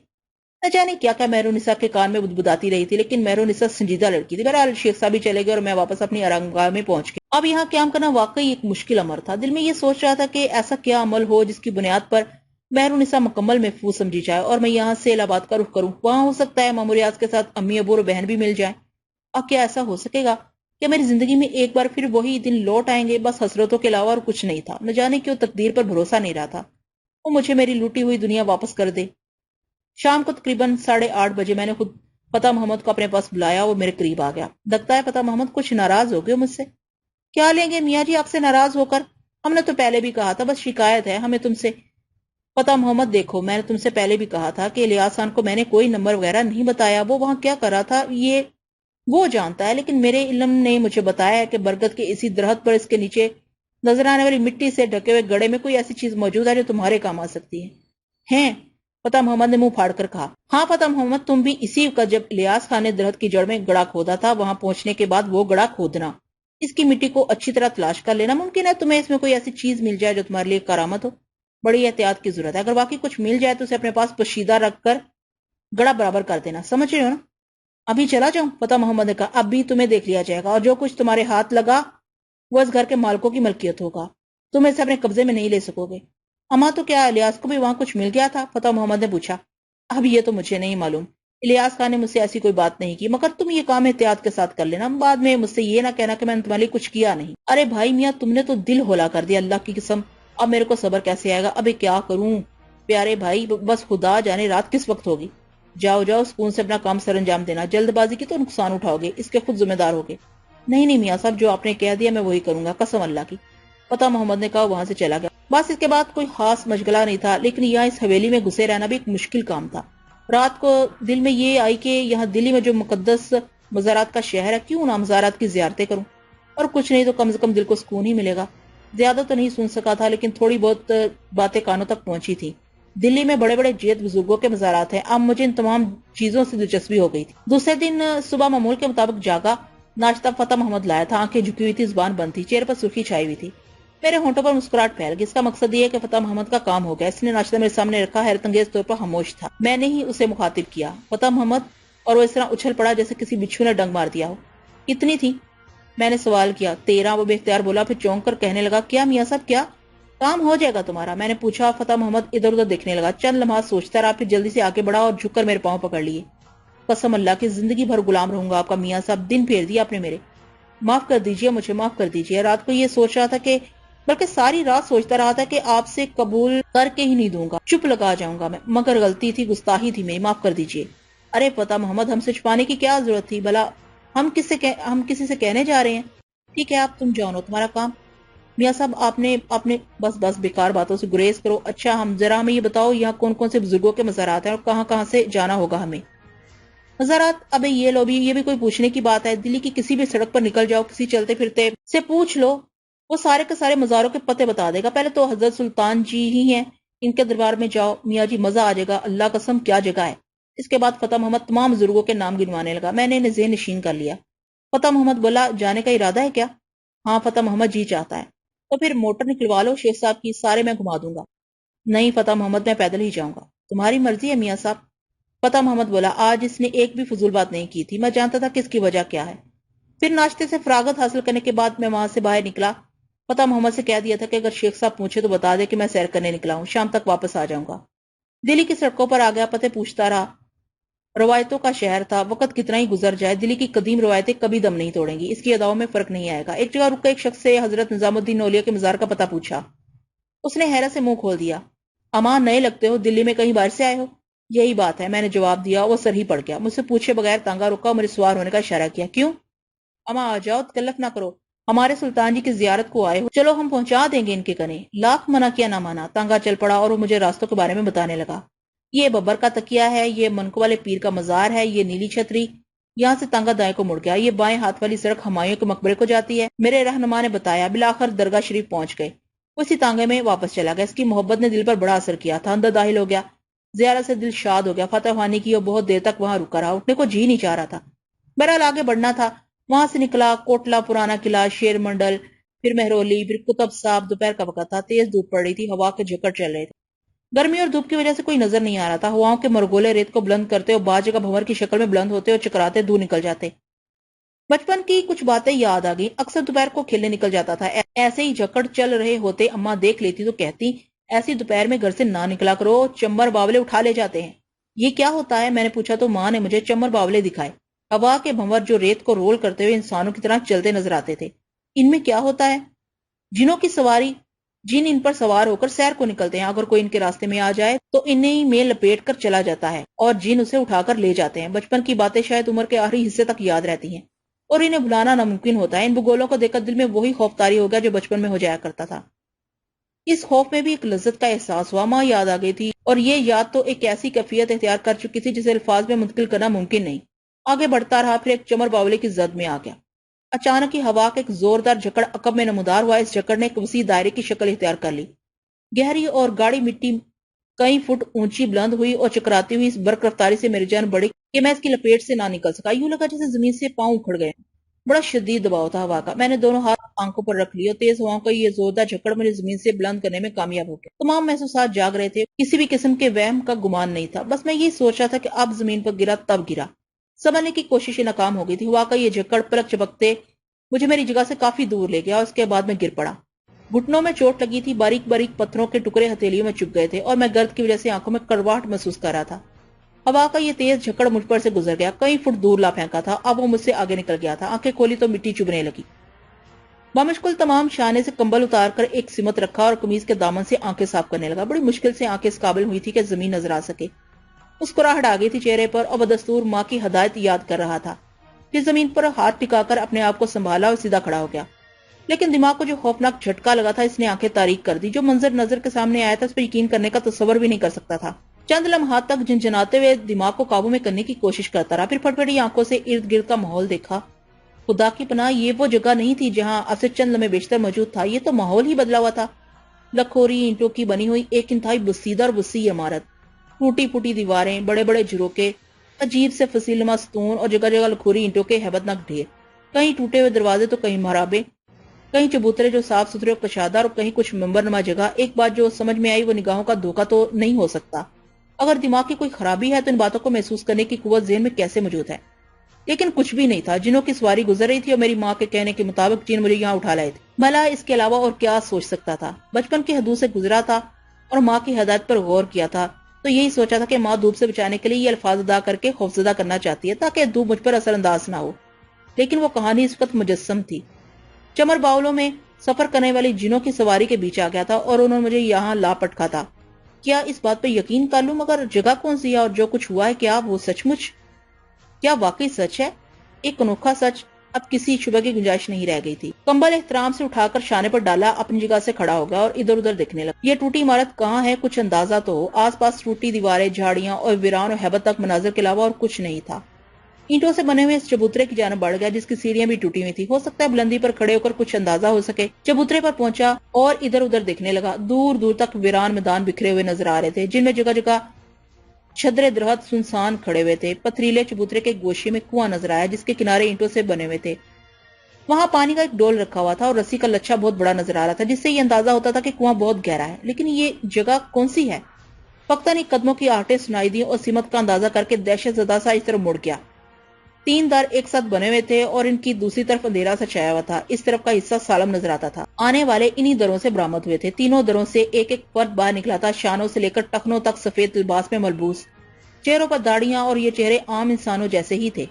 Speaker 1: نہ جانے کیا کیا مہرونسا کے کان میں بدبداتی رہی تھی، لیکن مہرونسا سنجیدہ لڑکی تھی۔ بہرحال شیخ صاحب بھی چلے گئے اور میں واپس اپنی آرامگاہ میں پہنچ گئی۔ اب یہاں قیام کرنا واقعی ایک مشکل امر تھا۔ دل میں یہ سوچ رہا تھا کہ ایسا کیا عمل ہو جس کی بنیاد پر مہرونسا مکمل محفوظ سمجھی جائے اور میں یہاں سے الہ آباد کا رخ کروں۔ وہاں ہو سکتا ہے مامور ریاض کے ساتھ امی ابو اور بہن بھی مل جائیں۔ اب کیا ایسا ہو سکے گا کہ میری زندگی میں ایک بار پھر وہی دن لوٹ آئیں گے؟ بس حسرتوں کے علاوہ اور کچھ نہیں تھا۔ نہ جانے کیوں تقدیر پر بھروسہ نہیں رہا تھا وہ مجھے میری لوٹی ہوئی دنیا واپس کر دے۔ شام کو تقریباً 8:30 بجے میں نے خود فتح محمد کو اپنے پاس بلایا۔ وہ میرے قریب آ گیا۔ لگتا ہے فتح محمد کچھ ناراض ہو گئے مجھ سے۔ کیا لیں گے میاں جی آپ سے ناراض ہو کر؟ ہم نے تو پہلے بھی کہا تھا، بس شکایت ہے ہمیں تم سے۔ فتح محمد دیکھو، میں نے تم سے پہلے بھی کہا تھا کہ الیاس خان کو میں نے کوئی نمبر وغیرہ نہیں بتایا۔ وہ وہاں کیا کر رہا تھا یہ وہ جانتا ہے، لیکن میرے علم نے مجھے بتایا ہے کہ برگد کے اسی درخت پر اس کے نیچے نظر آنے والی مٹی سے ڈھکے ہوئے گڑھے میں کوئی ایسی چیز موجود ہے جو تمہارے کام آ سکتی ہے۔ ہیں؟ فتح محمد نے منہ پھاڑ کر کہا۔ ہاں فتح محمد، تم بھی اسی کا جب الیاس خان نے درخت کی جڑ میں گڑھا کھودا تھا، وہاں پہنچنے کے بعد وہ گڑھا کھودنا، اس کی مٹی کو اچھی طرح تلاش کر لینا۔ ممکن ہے تمہیں اس میں کوئی ایسی چیز مل جائے جو تمہارے لیے کرامت ہو۔ بڑی احتیاط کی ضرورت ہے۔ اگر واقعی کچھ مل جائے تو اسے اپنے پاس پوشیدہ رکھ کر گڑھا برابر کر دینا، سمجھ رہے ہو نا؟ ابھی چلا جاؤں؟ فتح محمد نے کہا۔ اب بھی تمہیں دیکھ لیا جائے گا اور جو کچھ تمہارے ہاتھ لگا وہ اس گھر کے مالکوں کی ملکیت ہوگا، تم اسے اپنے قبضے میں نہیں لے سکو گے۔ اما تو کیا الیاس کو بھی وہاں کچھ مل گیا تھا؟ فتح محمد نے پوچھا۔ اب یہ تو مجھے نہیں معلوم، الیاس خان نے مجھ سے ایسی کوئی بات نہیں کی، مگر تم یہ کام احتیاط کے ساتھ کر لینا، بعد میں مجھ سے یہ نہ کہنا کہ میں نے تمہارے لیے کچھ کیا نہیں۔ ارے بھائی میاں، تم نے تو دل ہولا کر دیا، اللہ کی قسم اب میرے کو صبر کیسے آئے گا؟ ابھی کیا کروں پیارے بھائی، بس خدا جانے رات کس وقت ہوگی۔ جاؤ جاؤ سکون سے اپنا کام سر انجام دینا، جلد بازی کی تو نقصان اٹھاؤ گے، اس کے خود ذمہ دار ہوگے۔ نہیں نہیں میاں صاحب، جو آپ نے کہہ دیا میں وہی کروں گا، قسم اللہ کی، فتح محمد نے کہا، وہاں سے چلا گیا۔ بس اس کے بعد کوئی خاص مشغلہ نہیں تھا، لیکن یہاں اس حویلی میں گھسے رہنا بھی ایک مشکل کام تھا۔ رات کو دل میں یہ آئی کہ یہاں دلی میں جو مقدس مزارات کا شہر ہے، کیوں نہ مزارات کی زیارتیں کروں، اور کچھ نہیں تو کم سے کم دل کو سکون ہی ملے گا۔ زیادہ تو نہیں سن سکا تھا، لیکن تھوڑی بہت باتیں کانوں تک پہنچی تھی۔ دلی میں بڑے بڑے جیت بزرگوں کے مزارات ہیں، اب مجھے ان تمام چیزوں سے دلچسپی ہو گئی تھی۔ دوسرے دن صبح معمول کے مطابق جاگا، ناشتہ فتح محمد لایا تھا، آنکھیں جھکی ہوئی تھی، زبان بند تھی، چہرے پر سرخی چھائی ہوئی تھی۔ میرے ہونٹوں پر مسکراہٹ پھیل گئی۔ اس کا مقصد یہ ہے کہ فتح محمد کا کام ہو گیا۔ اس نے ناشتہ میرے سامنے رکھا، حیرت انگیز طور پر خاموش تھا۔ میں نے ہی اسے مخاطب کیا، فتح محمد، اور وہ اس طرح اچھل پڑا جیسے کسی بچھو نے ڈنگ مار دیا ہو۔ کتنی تھی؟ میں نے سوال کیا۔ 13، وہ بے اختیار بولا، پھر چونک کر کہنے لگا، کیا میاں صاحب کیا؟ کام ہو جائے گا تمہارا؟ میں نے پوچھا۔ فتح محمد ادھر ادھر دیکھنے لگا، چند لمحات سوچتا رہا، پھر جلدی سے آگے بڑھا اور جھک کر میرے پاؤں پکڑ لیے۔ قسم اللہ کی، زندگی بھر غلام رہوں گا آپ کا میاں صاحب، دن پھیر دیا آپ نے میرے، معاف کر دیجئے مجھے، معاف کر دیجئے۔ رات کو یہ سوچ رہا تھا کہ بلکہ ساری رات سوچتا رہا تھا کہ آپ سے قبول کر کے ہی نہیں دوں گا، چپ لگا جاؤں گا میں، مگر غلطی تھی، گستاخی تھی میری، معاف کر دیجئے۔ ارے فتح محمد، ہم سے چھپانے کی کیا ضرورت تھی بھلا؟ ہم کسی سے کہنے جا رہے ہیں؟ ٹھیک ہے آپ تم جانو، تمہارا کام۔ میاں صاحب آپ نے بس بیکار باتوں سے گریز کرو۔ اچھا ہمیں یہ بتاؤ، یہاں کون کون سے بزرگوں کے مزارات ہیں اور کہاں کہاں سے جانا ہوگا ہمیں؟ مزارات؟ ابے یہ لو بھی، یہ بھی کوئی پوچھنے کی بات ہے؟ دلی کی کسی بھی سڑک پر نکل جاؤ، کسی چلتے پھرتے سے پوچھ لو، وہ سارے کے سارے مزاروں کے پتے بتا دے گا۔ پہلے تو حضرت سلطان جی ہی ہیں، ان کے دربار میں جاؤ میاں جی، مزہ آ جائے گا، اللہ قسم کیا جگہ ہے۔ اس کے بعد فتح محمد تمام بزرگوں کے نام گنوانے لگا۔ میں نے انہیں ذہن نشین کر لیا۔ فتح محمد بولا، جانے کا ارادہ ہے کیا؟ ہاں فتح محمد جی چاہتا ہے۔ تو پھر موٹر نکلوا لو شیخ صاحب کی، سارے میں گھما دوں گا۔ نہیں فتح محمد، میں پیدل ہی جاؤں گا۔ تمہاری مرضی ہے میاں صاحب۔ فتح محمد بولا، آج اس نے ایک بھی فضول بات نہیں کی تھی، میں جانتا تھا کہ اس کی وجہ کیا ہے۔ پھر ناشتے سے فراغت حاصل کرنے کے بعد میں وہاں سے باہر نکلا۔ فتح محمد سے کہہ دیا تھا کہ اگر شیخ صاحب پوچھے تو بتا دے کہ میں سیر کرنے نکلا ہوں، شام تک واپس آ جاؤں گا۔ دلی کی سڑکوں پر آ گیا، پتے پوچھتا رہا۔ روایتوں کا شہر تھا، وقت کتنا ہی گزر جائے دلی کی قدیم روایتیں کبھی دم نہیں توڑیں گی، اس کی اداؤں میں فرق نہیں آئے گا۔ ایک جگہ رک کے ایک شخص سے حضرت نظام الدین اولیا کے مزار کا پتہ پوچھا۔ اس نے حیرت سے منہ کھول دیا۔ اما نئے لگتے ہو، دلی میں کہیں باہر سے آئے ہو؟ یہی بات ہے، میں نے جواب دیا۔ وہ سر ہی پڑ گیا، مجھ سے پوچھے بغیر تانگا رکا اور میرے سوار ہونے کا اشارہ کیا۔ کیوں؟ اما آ جاؤ، تکلف نہ کرو، ہمارے سلطان جی کی زیارت کو آئے ہو، چلو ہم پہنچا دیں گے ان کے کنے۔ لاکھ منع کیا نہ مانا، تانگا چل پڑا اور وہ مجھے راستوں کے بارے میں بتانے لگا۔ یہ ببر کا تکیہ ہے، یہ منکو والے پیر کا مزار ہے، یہ نیلی چھتری۔ یہاں سے تانگا دائیں کو مڑ گیا، یہ بائیں ہاتھ والی سڑک ہمایوں کے مقبرے کو جاتی ہے، میرے رہنما نے بتایا۔ بالآخر درگاہ شریف پہنچ گئے، اسی تانگے میں واپس چلا گیا۔ اس کی محبت نے دل پر بڑا اثر کیا تھا، اندر داخل ہو گیا، زیارت سے دل شاد ہو گیا۔ فتح خوانی کی اور بہت دیر تک وہاں رکا رہا، اٹھنے کو جی نہیں چاہ رہا تھا۔ بہرحال آگے بڑھنا تھا۔ وہاں سے نکلا کوٹلہ، پرانا قلعہ، شیر منڈل، پھر مہرولی، پھر قطب صاحب۔ دوپہر کا وقت تھا، تیز دھوپ پڑ رہی تھی، ہوا کے جھکڑ چل رہے تھے۔ گرمی اور دھوپ کی وجہ سے کوئی نظر نہیں آ رہا تھا. ہواؤں کے مرغولے ریت کو بلند کرتے اور بعض جگہ بھنور کی شکل میں بلند ہوتے اور چکراتے دور نکل جاتے. بچپن کی کچھ باتیں یاد آ گئی. اکثر دوپہر کو کھیلنے نکل جاتا تھا. ایسے ہی جھکڑ چل رہے ہوتے اماں دیکھ لیتی تو کہتی ایسی دوپہر میں گھر سے نہ نکلا کرو, چمبر باولے اٹھا لے جاتے ہیں. یہ کیا ہوتا ہے, میں نے پوچھا تو ماں نے مجھے چمبر باولے دکھائے. ہوا کے بھنور جو ریت کو رول کرتے ہوئے انسانوں کی طرح چلتے نظر آتے تھے. ان میں کیا ہوتا ہے؟ جنوں کی سواری. جن ان پر سوار ہو کر سیر کو نکلتے ہیں. اگر کوئی ان کے راستے میں آ جائے تو انہیں میں لپیٹ کر چلا جاتا ہے اور جن اسے اٹھا کر لے جاتے ہیں. بچپن کی باتیں شاید عمر کے آخری حصے تک یاد رہتی ہیں اور انہیں بھلانا ناممکن ہوتا ہے. ان بگولوں کو دیکھ کر دل میں وہی خوف طاری ہو گیا جو بچپن میں ہو جایا کرتا تھا. اس خوف میں بھی ایک لذت کا احساس ہوا. ماں یاد آ گئی تھی اور یہ یاد تو ایک ایسی کیفیت اختیار کر چکی تھی جسے الفاظ میں منتقل کرنا ممکن نہیں. آگے بڑھتا رہا, پھر ایک چمر باولے کی زد میں آ گیا. اچانک ہی ہوا کا ایک زوردار جھکڑ عقب میں نمودار ہوا. اس جھکڑ نے ایک وسیع دائرے کی شکل اختیار کر لی. گہری اور گاڑی مٹی کئی فٹ اونچی بلند ہوئی اور چکراتی ہوئی اس برق رفتاری سے میری جان بڑی کہ میں اس کی لپیٹ سے نہ نکل سکا. یوں لگا جیسے زمین سے پاؤں اکھڑ گئے. بڑا شدید دباؤ تھا ہوا کا. میں نے دونوں ہاتھ آنکھوں پر رکھ لیے اور تیز ہواؤں کا یہ زوردار جھکڑ مجھے زمین سے بلند کرنے میں کامیاب ہو گیا. تمام محسوسات جاگ رہے تھے. کسی بھی قسم کے وہم کا گمان نہیں تھا. بس میں یہ سوچ رہا تھا کہ اب زمین پر گرا تب گرا. سنبھلنے کی کوششیں ناکام ہو گئی تھی. ہوا کا یہ جھکڑ پلک چپکتے مجھے میری جگہ سے کافی دور لے گیا اور اس کے بعد میں گر پڑا. گھٹنوں میں چوٹ لگی تھی. باریک باریک پتھروں کے ٹکڑے ہتھیلیوں میں چپ گئے تھے اور میں گرد کی وجہ سے آنکھوں میں کڑواہٹ محسوس کر رہا تھا. ہوا کا یہ تیز جھکڑ مجھ پر سے گزر گیا. کئی فٹ دور لا پھینکا تھا. اب وہ مجھ سے آگے نکل گیا تھا. آنکھیں کھولی تو مٹی چبھنے لگی. بامشکل تمام شانے سے کمبل اتار کر ایک سمت رکھا اور قمیض کے دامن سے آنکھیں صاف کرنے لگا. بڑی مشکل سے آنکھیں اس قابل ہوئی تھی کہ زمین نظر آ سکے. مسکراہٹ آ گئی تھی چہرے پر اور بدستور ماں کی ہدایت یاد کر رہا تھا. پھر زمین پر ہاتھ ٹکا کر اپنے آپ کو سنبھالا اور سیدھا کھڑا ہو گیا. لیکن دماغ کو جو خوفناک جھٹکا لگا تھا اس نے آنکھیں تاریک کر دی. جو منظر نظر کے سامنے آیا تھا اس پر یقین کرنے کا تصور بھی نہیں کر سکتا تھا. چند لمحات تک جنجناتے ہوئے دماغ کو قابو میں کرنے کی کوشش کرتا رہا. پھر پھٹپٹی آنکھوں سے ارد گرد کا ماحول دیکھا. خدا کی پناہ, یہ وہ جگہ نہیں تھی جہاں اب سے چند لمحے بیشتر موجود تھا. یہ تو ماحول ہی بدلا ہوا تھا. لکھوری اینٹوں کی بنی ہوئی ایک انتہائی بسیدہ اور وسیع عمارت. ٹوٹی پھوٹی دیواریں, بڑے بڑے جھروکے, عجیب سے فصیل نما ستون اور جگہ جگہ لکھوری اینٹوں کے ہیبتناک ڈھیر. کہیں ٹوٹے ہوئے دروازے تو کہیں محرابے, کہیں چبوترے جو صاف ستھرے اور کشادار اور کہیں کچھ منبر نما جگہ. ایک بات جو سمجھ میں آئی وہ نگاہوں کا دھوکہ تو نہیں ہو سکتا. اگر دماغ کی کوئی خرابی ہے تو ان باتوں کو محسوس کرنے کی قوت ذہن میں کیسے موجود ہے؟ لیکن کچھ بھی نہیں تھا. جنوں کی سواری گزر رہی تھی اور میری ماں کے کہنے کے مطابق جن مجھے یہاں اٹھا لائے تھے. بھلا اس کے علاوہ اور کیا سوچ سکتا تھا؟ بچپن کی حدود سے گزرا تھا اور ماں کی ہدایت پر غور کیا تھا تو یہی سوچا تھا کہ ماں دھوپ سے بچانے کے لیے یہ الفاظ ادا کر کے خوفزدہ کرنا چاہتی ہے تاکہ دھوپ مجھ پر اثر انداز نہ ہو. لیکن وہ کہانی اس وقت مجسم تھی. چمر باولوں میں سفر کرنے والی جنوں کی سواری کے بیچ آ گیا تھا اور انہوں نے مجھے یہاں لا پٹکا تھا. کیا اس بات پہ یقین کر لوں؟ مگر جگہ کون سی ہے اور جو کچھ ہوا ہے کیا وہ سچ مچ, کیا واقعی سچ ہے؟ ایک انوکھا سچ. اب کسی شبہ کی گنجائش نہیں رہ گئی تھی. کمبل احترام سے اٹھا کر شانے پر ڈالا, اپنی جگہ سے کھڑا ہو گیا اور ادھر ادھر دیکھنے لگا. یہ ٹوٹی عمارت کہاں ہے؟ کچھ اندازہ تو ہو. آس پاس ٹوٹی دیواریں, جھاڑیاں اور ویران اور ہیبت تک مناظر کے علاوہ اور کچھ نہیں تھا. اینٹوں سے بنے ہوئے اس چبوترے کی جانب بڑھ گیا جس کی سیڑھیاں بھی ٹوٹی ہوئی تھی. ہو سکتا ہے بلندی پر کھڑے ہو کر کچھ اندازہ ہو سکے. چبوترے پر پہنچا اور ادھر ادھر دیکھنے لگا. دور دور تک ویران میدان بکھرے ہوئے نظر آ رہے تھے جن میں جگہ جگہ چھدرے درخت سنسان کھڑے ہوئے تھے. پتھریلے چبوترے کے گوشے میں کنواں نظر آیا جس کے کنارے اینٹوں سے بنے ہوئے تھے. وہاں پانی کا ایک ڈول رکھا ہوا تھا اور رسی کا لچھا بہت بڑا نظر آ رہا تھا جس سے یہ اندازہ ہوتا تھا کہ کنواں بہت گہرا ہے. لیکن یہ جگہ کون سی ہے؟ فقط ایک قدموں کی آہٹیں سنائی دی اور سمت کا اندازہ کر کے دہشت زدہ سا اس طرف مڑ گیا. 3 در ایک ساتھ بنے ہوئے تھے اور ان کی دوسری طرف اندھیرا سا چھایا ہوا تھا. اس طرف کا حصہ سالم نظر آتا تھا. آنے والے انہی دروں سے برآمد ہوئے تھے. تینوں دروں سے ایک ایک فرد باہر نکلا تھا. شانوں سے لے کر ٹخنوں تک سفید لباس میں ملبوس, چہروں پر داڑیاں, اور یہ چہرے عام انسانوں جیسے ہی تھے.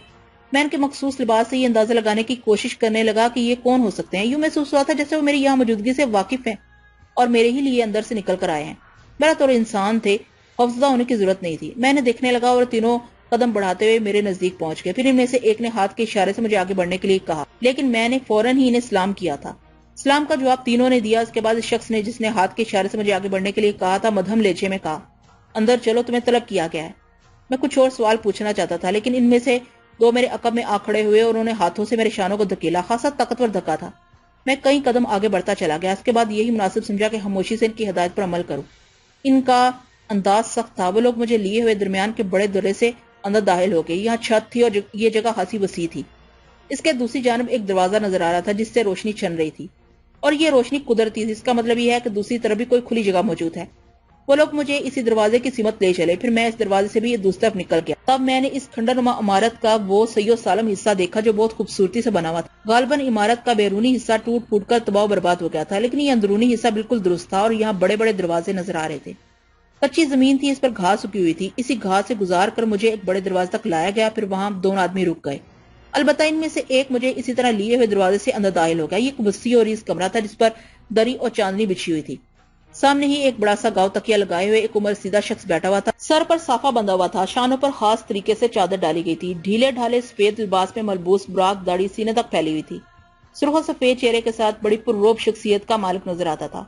Speaker 1: میں ان کے مخصوص لباس سے یہ اندازہ لگانے کی کوشش کرنے لگا کہ یہ کون ہو سکتے ہیں. یوں محسوس ہوا تھا جیسے وہ میری یہاں موجودگی سے واقف ہیں اور میرے ہی لیے اندر سے نکل کر آئے ہیں. میرا طور انسان تھے, خوفزدہ ہونے کی ضرورت نہیں تھی. میں نے دیکھنے لگا اور تینوں قدم بڑھاتے ہوئے میرے نزدیک پہنچ گئے. پھر ان میں سے ایک نے ہاتھ کے اشارے سے مجھے آگے بڑھنے کے لیے کہا, لیکن میں نے فوراً ہی انہیں سلام کیا تھا. سلام کا جواب تینوں نے دیا. اس کے بعد اس شخص نے جس نے ہاتھ کے اشارے سے مجھے آگے بڑھنے کے لیے کہا تھا مدھم لہجے میں کہا, اندر چلو, تمہیں طلب کیا گیا ہے. میں کچھ اور سوال پوچھنا چاہتا تھا لیکن ان میں سے 2 میرے عقب میں آ کھڑے ہوئے اور انہوں نے ہاتھوں سے میرے شانوں کو دھکیلا. خاصا طاقتور دھکا تھا. میں کئی قدم آگے بڑھتا چلا گیا. اس کے بعد یہی مناسب سمجھا کہ خاموشی سے ان کی ہدایت پر عمل کروں. ان کا انداز سخت تھا. وہ لوگ مجھے لیے ہوئے درمیان کے بڑے درے سے اندر داخل ہو گئے. یہاں چھت تھی اور یہ جگہ خاصی وسیع تھی. اس کے دوسری جانب ایک دروازہ نظر آ رہا تھا جس سے روشنی چھن رہی تھی, اور یہ روشنی قدرتی تھی. اس کا مطلب یہ ہے کہ دوسری طرف بھی کوئی کھلی جگہ موجود ہے. وہ لوگ مجھے اسی دروازے کی سمت لے چلے، پھر میں اس دروازے سے بھی دوسری طرف نکل گیا۔ تب میں نے اس کھنڈر نما عمارت کا وہ سیو سالم حصہ دیکھا جو بہت خوبصورتی سے بنا ہوا تھا۔ غالباً عمارت کا بیرونی حصہ ٹوٹ پھوٹ کر تباہ و برباد ہو گیا تھا، لیکن یہ اندرونی حصہ بالکل درست تھا اور یہاں بڑے بڑے دروازے نظر آ رہے تھے۔ کچی زمین تھی، اس پر گھاس اگی ہوئی تھی۔ اسی گھاس سے گزار کر مجھے ایک بڑے دروازے تک لایا گیا، پھر وہاں 2 آدمی رک گئے۔ البتہ ان میں سے ایک مجھے اسی طرح لیے ہوئے دروازے سے اندر داخل ہو گیا۔ یہ ایک وسیع اور عریض کمرہ تھا جس پر دری اور چاندنی بچھی ہوئی تھی۔ سامنے ہی ایک بڑا سا گاؤ تکیہ لگائے ہوئے ایک عمر سیدھا شخص بیٹھا ہوا تھا۔ سر پر صافہ بندھا ہوا تھا، شانوں پر خاص طریقے سے چادر ڈالی گئی تھی۔ ڈھیلے ڈھالے سفید لباس میں ملبوس براق داڑھی سینے تک پھیلی ہوئی تھی۔ سرخ و سفید چہرے کے ساتھ بڑی پررعب شخصیت کا مالک نظر آتا تھا۔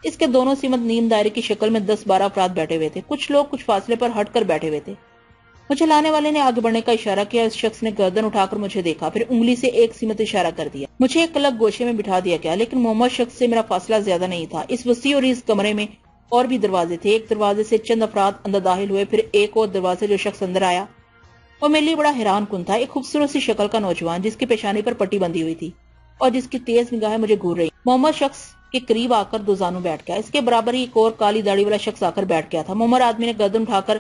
Speaker 1: اس کے دونوں سمت نیم دائرے کی شکل میں 10-12 افراد بیٹھے ہوئے تھے۔ کچھ لوگ کچھ فاصلے پر ہٹ کر بیٹھے ہوئے تھے۔ مجھے لانے والے نے آگے بڑھنے کا اشارہ کیا۔ اس شخص نے گردن اٹھا کر مجھے دیکھا، پھر انگلی سے ایک سمت اشارہ کر دیا۔ مجھے ایک الگ گوشے میں بٹھا دیا گیا، لیکن محمد شخص سے میرا فاصلہ زیادہ نہیں تھا۔ اس وسیع اور اس کمرے میں اور بھی دروازے تھے۔ ایک دروازے سے چند افراد اندر داخل ہوئے، پھر ایک اور دروازے جو شخص اندر آیا وہ میرے لیے بڑا حیران کن تھا۔ ایک خوبصورت سی شکل کا نوجوان جس کی پیشانی پر پٹی بندھی ہوئی تھی اور جس کی تیز نگاہیں مجھے گھور رہی۔ محمد شخص کے قریب آ کر 2 زانوں بیٹھ گیا۔ اس کے برابر ہی ایک اور کالی داڑھی والا شخص آ کر بیٹھ گیا تھا۔ محمد آدمی نے گردن اٹھا کر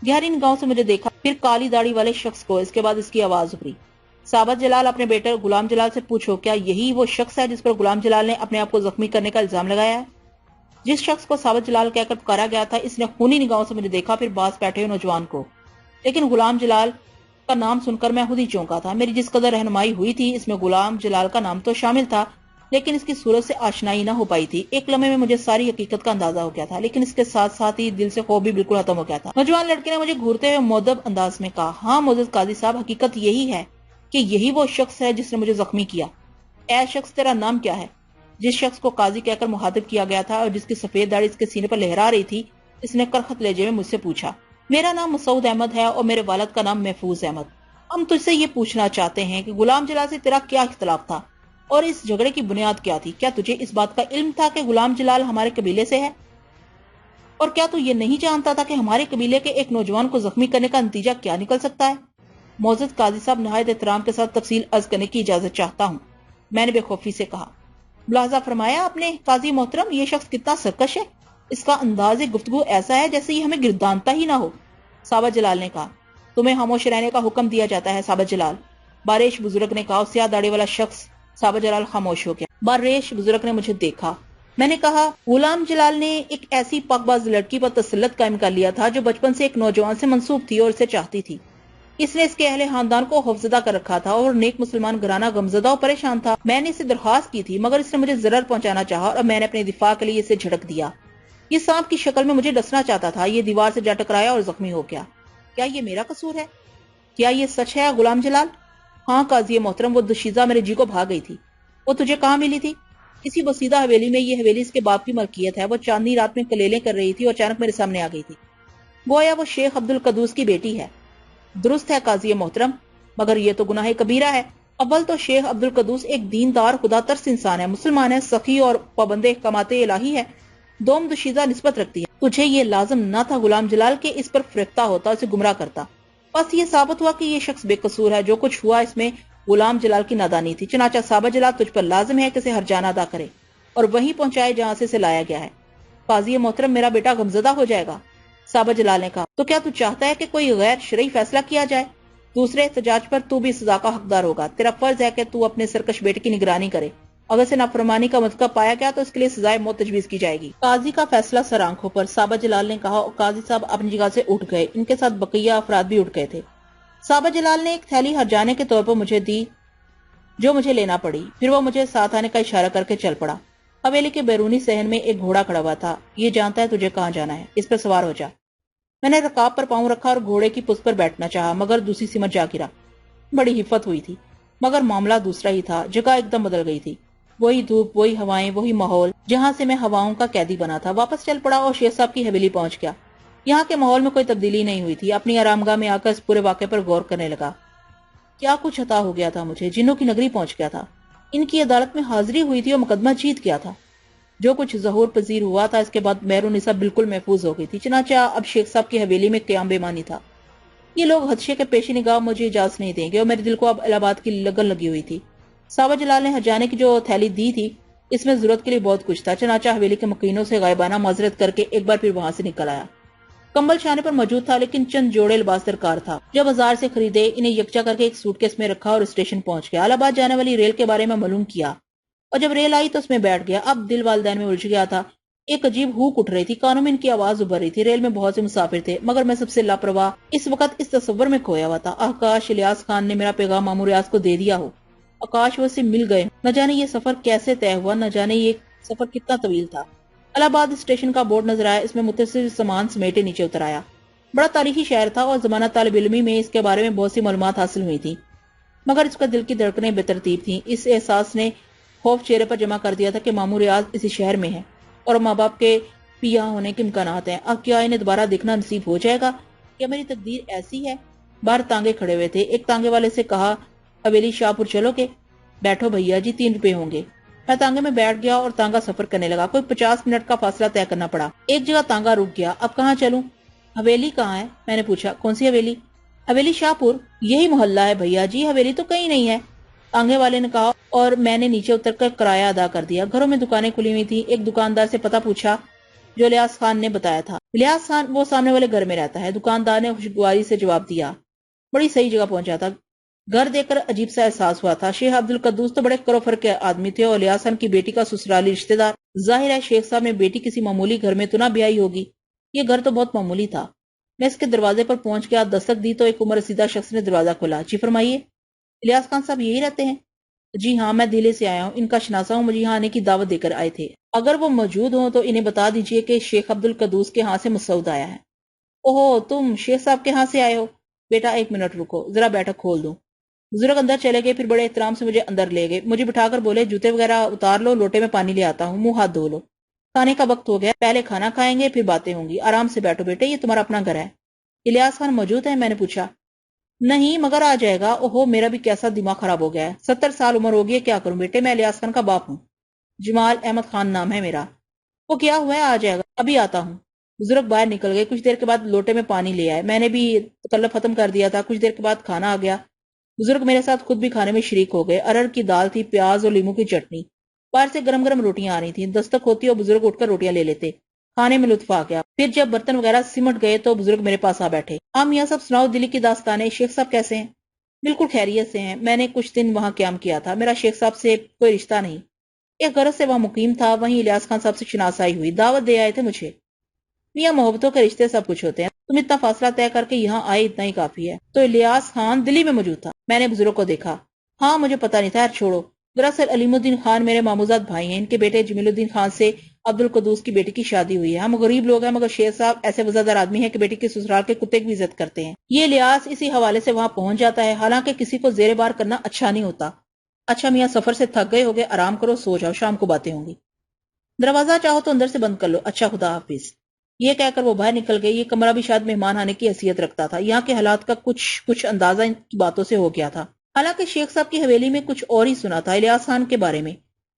Speaker 1: گہری نگاہوں سے مجھے دیکھا، پھر کالی داڑھی والے شخص کو۔ اس کے بعد اس کی آواز ابھری، ثابت جلال اپنے بیٹے غلام جلال سے پوچھو، کیا یہی وہ شخص ہے جس پر غلام جلال نے اپنے آپ کو زخمی کرنے کا الزام لگایا ہے؟ جس شخص کو ثابت جلال کہہ کر پکارا گیا تھا اس نے خونی نگاہوں سے مجھے دیکھا، پھر پاس بیٹھے ہوئے نوجوان کو۔ لیکن غلام جلال کا نام سن کر میں خود ہی چونکا تھا۔ میری جس قدر رہنمائی ہوئی تھی اس میں غلام جلال کا نام تو شامل تھا، لیکن اس کی صورت سے آشنائی نہ ہو پائی تھی۔ ایک لمحے میں مجھے ساری حقیقت کا اندازہ ہو گیا تھا، لیکن اس کے ساتھ ساتھ ہی دل سے خوف بھی بالکل ختم ہو گیا تھا۔ نوجوان لڑکے نے مجھے گھورتے ہوئے مؤدب انداز میں کہا، ہاں معزز قاضی صاحب، حقیقت یہی ہے کہ یہی وہ شخص ہے جس نے مجھے زخمی کیا۔ اے شخص، تیرا نام کیا ہے؟ جس شخص کو قاضی کہہ کر مخاطب کیا گیا تھا اور جس کی سفید داڑھی اس کے سینے پر لہرا رہی تھی، اس نے کرخت لہجے میں مجھ سے پوچھا۔ میرا نام مسعود احمد ہے اور میرے والد کا نام محفوظ احمد۔ ہم تجھ سے یہ پوچھنا چاہتے ہیں کہ غلام جلال سے تیرا کیا اختلاف تھا اور اس جھگڑے کی بنیاد کیا تھی؟ کیا تجھے اس بات کا علم تھا کہ غلام جلال ہمارے قبیلے سے ہے؟ اور کیا تو یہ نہیں جانتا تھا کہ ہمارے قبیلے کے ایک نوجوان کو زخمی کرنے کا نتیجہ کیا نکل سکتا ہے؟ معزز قاضی صاحب، نہایت احترام کے ساتھ تفصیل عرض کرنے کی اجازت چاہتا ہوں، میں نے بے خوفی سے کہا۔ ملاحظہ فرمایا آپ نے قاضی محترم، یہ شخص کتنا سرکش ہے۔ اس کا انداز گفتگو ایسا ہے جیسے یہ ہمیں گردانتا ہی نہ ہو۔ ثابت جلال نے کہا، تمہیں خاموش رہنے کا حکم دیا جاتا ہے ثابت جلال، باریش بزرگ نے کہا۔ سیاہ داڑھی والا شخص ثابت جلال خاموش ہو گیا۔ باریش بزرگ نے مجھے دیکھا۔ میں نے کہا، غلام جلال نے ایک ایسی پاک باز لڑکی پر تسلط قائم کر لیا تھا جو بچپن سے ایک نوجوان سے منسوب تھی اور اسے چاہتی تھی۔ اس نے اس کے اہل خاندان کو خوفزدہ کر رکھا تھا اور نیک مسلمان گھرانہ غمزدہ اور پریشان تھا۔ میں نے اسے درخواست کی تھی مگر اس نے مجھے ضرر پہنچانا چاہا اور میں نے اپنے دفاع کے لیے اسے جھڑک دیا۔ یہ سانپ کی شکل میں مجھے ڈسنا چاہتا تھا، یہ دیوار سے جا ٹکرایا اور زخمی ہو گیا۔ کیا یہ میرا قصور ہے؟ کیا یہ سچ ہے غلام جلال؟ ہاں قاضی محترم، وہ دوشیزہ میرے جی کو بھاگ گئی تھی۔ وہ تجھے کہاں ملی تھی؟ اسی بسیدہ حویلی میں۔ یہ حویلی اس کے باپ کی ملکیت ہے۔ وہ چاندنی رات میں کلیلیں کر رہی تھی اور اچانک میرے سامنے آ گئی تھی، گویا وہ شیخ عبد القدوس کی بیٹی ہے۔ درست ہے قاضی محترم، مگر یہ تو گناہ کبیرہ ہے۔ اول تو شیخ عبد القدوس ایک دیندار خدا ترس انسان ہے، مسلمان ہے، سخی اور پابند احکامات الہی ہے۔ دوم دوشیزہ نسبت رکھتی ہے۔ تجھے یہ لازم نہ تھا غلام جلال کہ اس پر فرقتہ ہوتا، اسے گمراہ کرتا۔ بس یہ ثابت ہوا کہ یہ شخص بے قصور ہے۔ جو کچھ ہوا اس میں غلام جلال کی نادانی تھی، چنانچہ ثابت جلال تجھ پر لازم ہے کہ اسے ہر جانہ ادا کرے اور وہیں پہنچائے جہاں سے اسے لایا گیا ہے۔ قاضی محترم، میرا بیٹا غمزدہ ہو جائے گا، ثابت جلال نے کہا۔ تو کیا تو چاہتا ہے کہ کوئی غیر شرعی فیصلہ کیا جائے؟ دوسرے احتجاج پر تو بھی سزا کا حقدار ہوگا۔ تیرا فرض ہے کہ تو اپنے سرکش بیٹے کی نگرانی کرے۔ اگر اسے نافرمانی کا مرتکب پایا گیا تو اس کے لیے سزائے موت تجویز کی جائے گی۔ قاضی کا فیصلہ سر آنکھوں پر، ثابت جلال نے کہا، اور قاضی صاحب اپنی جگہ سے اٹھ گئے۔ ان کے ساتھ بقیہ افراد بھی اٹھ گئے تھے۔ ثابت جلال نے ایک تھیلی ہرجانے کے طور پر مجھے دی جو مجھے لینا پڑی، پھر وہ مجھے ساتھ آنے کا اشارہ کر کے چل پڑا۔ حویلی کے بیرونی صحن میں ایک گھوڑا کھڑا ہوا تھا۔ یہ جانتا ہے تجھے کہاں جانا ہے، اس پر سوار ہو جا۔ میں نے رکاب پر پاؤں رکھا اور گھوڑے کی پشت پر بیٹھنا چاہا، مگر دوسری سمت جا گرا۔ بڑی حفت ہوئی تھی، مگر معاملہ دوسرا ہی تھا۔ جگہ ایک دم بدل گئی تھی، وہی دھوپ، وہی ہوائیں، وہی ماحول جہاں سے میں ہواؤں کا قیدی بنا تھا۔ واپس چل پڑا اور شیخ صاحب کی حویلی پہنچ گیا۔ یہاں کے ماحول میں کوئی تبدیلی نہیں ہوئی تھی۔ اپنی آرام گاہ میں آ کر اس پورے واقعے پر غور کرنے لگا۔ کیا کچھ عطا ہو گیا تھا مجھے، جنوں کی نگری پہنچ گیا تھا، ان کی عدالت میں حاضری ہوئی تھی اور مقدمہ جیت گیا تھا۔ جو کچھ ظہور پذیر ہوا تھا اس کے بعد مہر نسب بالکل محفوظ ہو گئی تھی، چنانچہ اب شیخ صاحب کی حویلی میں قیام بےمانی تھا۔ یہ لوگ حدشے کے پیش نگاہ مجھے اجازت نہیں دیں گے اور میرے دل کو اب الہ آباد کی لگن لگی ہوئی تھی۔ ثابت جلال نے ہرجانے کی جو تھیلی دی تھی اس میں ضرورت کے لیے بہت کچھ تھا، چنانچہ حویلی کے مکینوں سے غائبانہ معذرت کر کے ایک بار پھر وہاں سے نکل آیا۔ کمبل شانے پر موجود تھا لیکن چند جوڑے لباس درکار تھا جو بازار سے خریدے، انہیں یکجا کر کے ایک سوٹ کیس میں رکھا اور اسٹیشن پہنچ گیا۔ الہ آباد جانے والی ریل کے بارے میں معلوم کیا اور جب ریل آئی تو اس میں بیٹھ گیا۔ اب دل والدین میں الجھ گیا تھا، ایک عجیب ہوک اٹھ رہی تھی، کانوں میں ان کی آواز ابھر رہی تھی۔ ریل میں بہت سے مسافر تھے مگر میں سب سے لاپرواہ اس وقت اس تصور میں کھویا ہوا تھا، آکاش الیاس خان نے میرا پیغام مامور ریاض کو دے دیا ہو، آکاش وہ سے مل گئے، نہ جانے یہ سفر کیسے طے ہوا، نہ جانے یہ سفر کتنا طویل تھا۔ الہ آباد اسٹیشن کا بورڈ نظر آیا، اس میں متصل سامان سمیٹے نیچے اتر آیا۔ بڑا تاریخی شہر تھا اور زمانہ طالب علمی میں اس کے بارے میں بہت سی معلومات حاصل ہوئی تھی، مگر اس کا دل کی دھڑکنیں بے ترتیب تھیں۔ اس احساس نے خوف چہرے پر جمع کر دیا تھا کہ مامور ریاض اسی شہر میں ہے اور ماں باپ کے بھی یہاں ہونے کے امکانات ہیں۔ اب کیا انہیں دوبارہ دیکھنا نصیب ہو جائے گا؟ کیا میری تقدیر ایسی ہے؟ باہر تانگے کھڑے ہوئے تھے۔ ایک تانگے والے سے کہا، حویلی شاہ پور چلو گے؟ بیٹھو بھیا جی، 3 روپے ہوں گے۔ میں تانگے میں بیٹھ گیا اور تانگا سفر کرنے لگا۔ کوئی 50 منٹ کا فاصلہ طے کرنا پڑا۔ ایک جگہ تانگا رک گیا۔ اب کہاں چلوں؟ حویلی کہاں ہے؟ میں نے پوچھا۔ کون سی حویلی؟ حویلی شاہ پور، یہی محلہ ہے بھیا جی، حویلی تو کہیں نہیں ہے، تانگے والے نے کہا، اور میں نے نیچے اتر کر کرایہ ادا کر دیا۔ گھروں میں دکانیں کھلی ہوئی تھی۔ ایک دکاندار سے پتہ پوچھا جو الیاس خان نے بتایا تھا۔ الیاس خان وہ سامنے والے گھر میں رہتا ہے، دکاندار نے خوشگواری سے جواب دیا۔ بڑی صحیح جگہ پہنچا تھا۔ گھر دیکھ کر عجیب سا احساس ہوا تھا۔ شیخ عبد القدوس تو بڑے کروفر کے آدمی تھے اور الیاس خان کی بیٹی کا سسرالی رشتہ دار۔ ظاہر ہے شیخ صاحب نے بیٹی کسی معمولی گھر میں تو نہ بیائی ہوگی، یہ گھر تو بہت معمولی تھا۔ میں اس کے دروازے پر پہنچ گیا، دستک دی تو ایک عمر رسیدہ شخص نے دروازہ کھولا۔ جی فرمائیے، الیاس خان صاحب یہی رہتے ہیں؟ جی ہاں، میں دہلی سے آیا ہوں، ان کا شناسا ہوں، مجھے یہاں آنے کی دعوت دے کر آئے تھے۔ اگر وہ موجود ہوں تو انہیں بتا دیجئے کہ شیخ عبد القدوس کے ہاں سے مسعود آیا ہے۔ اوہو، تم شیخ صاحب کے ہاں سے آئے ہو؟ بیٹا 1 منٹ رکو، ذرا بیٹھک کھول دوں۔ بزرگ اندر چلے گئے، پھر بڑے احترام سے مجھے اندر لے گئے، مجھے بٹھا کر بولے، جوتے وغیرہ اتار لو، لوٹے میں پانی لے آتا ہوں، منہ ہاتھ دھو لو، کھانے کا وقت ہو گیا، پہلے کھانا کھائیں گے پھر باتیں ہوں گی، آرام سے بیٹھو بیٹے، یہ تمہارا اپنا گھر ہے۔ الیاس خان موجود ہے؟ میں نے پوچھا۔ نہیں مگر آ جائے گا۔ اوہو، میرا بھی کیسا دماغ خراب ہو گیا ہے، 70 سال عمر ہوگی ہے، کیا کروں بیٹے، میں الیاس خان کا باپ ہوں، جمال احمد خان نام ہے میرا۔ وہ کیا ہوا ہے، آ جائے گا، ابھی آتا ہوں۔ بزرگ باہر نکل گئے، کچھ دیر کے بعد لوٹے میں پانی لے آئے، میں نے بھی تکلف ختم کر دیا تھا۔ کچھ دیر کے بعد کھانا آ گیا، بزرگ میرے ساتھ خود بھی کھانے میں شریک ہو گئے۔ ارہر کی دال تھی، پیاز اور لیموں کی چٹنی، باہر سے گرم گرم روٹیاں آ رہی تھیں، دستک ہوتی اور بزرگ اٹھ کر روٹیاں لے لیتے، کھانے میں لطف آ گیا۔ پھر جب برتن وغیرہ سمٹ گئے تو بزرگ میرے پاس آ بیٹھے۔ ہاں میاں صاحب سناؤ دلی کی داستانیں، شیخ صاحب کیسے ہیں؟ بالکل خیریت سے ہیں، میں نے کچھ دن وہاں قیام کیا تھا، میرا شیخ صاحب سے کوئی رشتہ نہیں، ایک غرض سے وہاں مقیم تھا، وہیں الیاس خان صاحب سے شناسائی ہوئی، دعوت دے آئے تھے مجھے۔ میاں محبتوں کے رشتے سب کچھ ہوتے ہیں، تم اتنا فاصلہ طے کر کے یہاں آئے اتنا ہی کافی ہے۔ تو الیاس خان دلی میں موجود تھا؟ میں نے بزرگ کو دیکھا۔ ہاں مجھے پتہ نہیں تھا، یار چھوڑو، دراصل علیم الدین خان میرے ماموزاد بھائی ہیں، ان کے بیٹے جمیل الدین خان سے عبد القدوس کی بیٹی کی شادی ہوئی ہے۔ ہم غریب لوگ ہیں مگر شیخ صاحب ایسے وزادار آدمی ہیں کہ بیٹی کے سسرال کے کتے کی بھی عزت کرتے ہیں۔ یہ الیاس اسی حوالے سے وہاں پہنچ جاتا ہے، حالانکہ کسی کو زیر بار کرنا اچھا نہیں ہوتا۔ اچھا میاں سفر سے تھک گئے ہوگے، آرام کرو، سو جاؤ، شام کو باتیں ہوں گی، دروازہ چاہو تو اندر سے بند کر لو۔ اچھا خدا حافظ۔ یہ کہہ کر وہ باہر نکل گئی۔ یہ کمرہ بھی شاید مہمان آنے کی حیثیت رکھتا تھا، یہاں کے حالات کا کچھ اندازہ ان کی باتوں سے ہو گیا تھا۔ حالانکہ شیخ صاحب کی حویلی میں کچھ اور ہی سنا تھا الیاس خان کے بارے میں،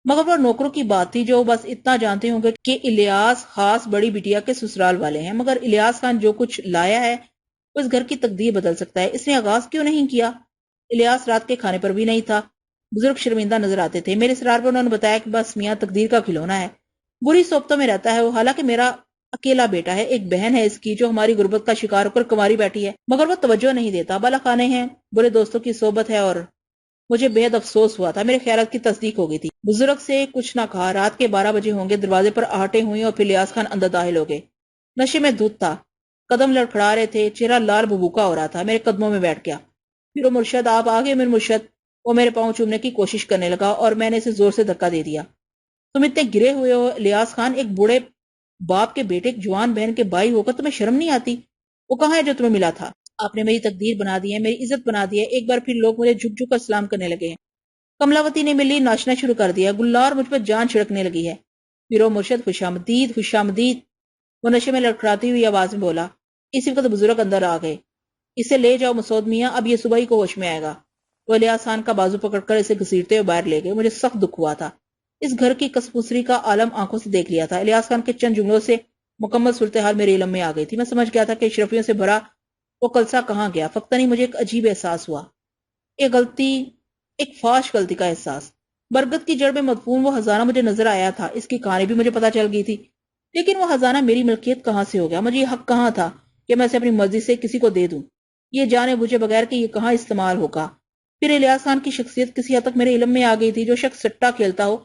Speaker 1: مگر وہ نوکروں کی بات تھی جو بس اتنا جانتے ہوں گے کہ الیاس خاص بڑی بٹیا کے سسرال والے ہیں، مگر الیاس خان جو کچھ لایا ہے وہ اس گھر کی تقدیر بدل سکتا ہے۔ اس نے آغاز کیوں نہیں کیا؟ الیاس رات کے کھانے پر بھی نہیں تھا۔ بزرگ شرمندہ نظر آتے تھے۔ میرے اسرار پر انہوں نے بتایا کہ بس میاں تقدیر کا کھلونا ہے، بری صحبتوں میں رہتا ہے وہ، حالانکہ میرا اکیلا بیٹا ہے، ایک بہن ہے اس کی جو ہماری غربت کا شکار ہو کر کنواری بیٹھی ہے، مگر وہ توجہ نہیں دیتا، بالا خانے ہیں، برے دوستوں کی صحبت ہے، اور مجھے بے حد افسوس ہوا تھا، میرے خیالات کی تصدیق ہو گئی تھی۔ بزرگ سے کچھ نہ کہا۔ رات کے 12 بجے ہوں گے، دروازے پر آہٹیں ہوئیں اور پھر الیاس خان اندر داخل ہو گئے۔ نشے میں دھت تھا، قدم لڑکھڑا رہے تھے، چہرہ لال ببوکا ہو رہا تھا، میرے قدموں میں بیٹھ گیا۔ پھر مرشد آپ آگے، میرے مرشد۔ وہ میرے پاؤں چومنے کی کوشش کرنے لگا اور میں نے اسے زور سے دھکا دے دیا۔ تم اتنے گرے ہوئے ہو الیاس خان، ایک بوڑھے باپ کے بیٹے، ایک جوان بہن کے بھائی ہو کر تمہیں شرم نہیں آتی؟ وہ کہاں ہے جو تمہیں ملا تھا؟ آپ نے میری تقدیر بنا دی ہے، میری عزت بنا دی ہے، ایک بار پھر لوگ مجھے جھک جھک کر سلام کرنے لگے ہیں۔ کملاوتی نے میرے لیے ناچنا شروع کر دیا، گلار مجھ پر جان چھڑکنے لگی ہے۔ پھر وہ مرشد خوش آمدید، خوش آمدید، وہ نشے میں لڑکھڑاتی ہوئی آواز میں بولا۔ اسی وقت بزرگ اندر آ گئے۔ اسے لے جاؤ مسعود میاں، اب یہ صبح ہی کو ہوش میں آئے گا۔ وہ الیاس خان کا بازو پکڑ کر اسے گھسیٹتے ہوئے باہر لے گئے۔ مجھے سخت دکھ ہوا تھا، اس گھر کی کسپوسری کا عالم آنکھوں سے دیکھ لیا تھا۔ الیاس خان کے چند جملوں سے مکمل صورتحال میرے علم میں آ گئی تھی۔ میں سمجھ گیا تھا کہ اشرفیوں سے بھرا وہ کلسا کہاں گیا۔ فقط نہیں مجھے ایک عجیب احساس ہوا، ایک فاش غلطی کا احساس۔ برگد کی جڑ میں مدفون وہ خزانہ مجھے نظر آیا تھا، اس کی کہانی بھی مجھے پتا چل گئی تھی، لیکن وہ خزانہ میری ملکیت کہاں سے ہو گیا؟ مجھے یہ حق کہاں تھا کہ میں اسے اپنی مرضی سے کسی کو دے دوں، یہ جانے بوجھے بغیر کہ یہ کہاں استعمال ہوگا؟ پھر الیاس خان کی شخصیت کسی حد تک میرے علم میں آ گئی تھی۔ جو شخص سٹا کھیلتا ہو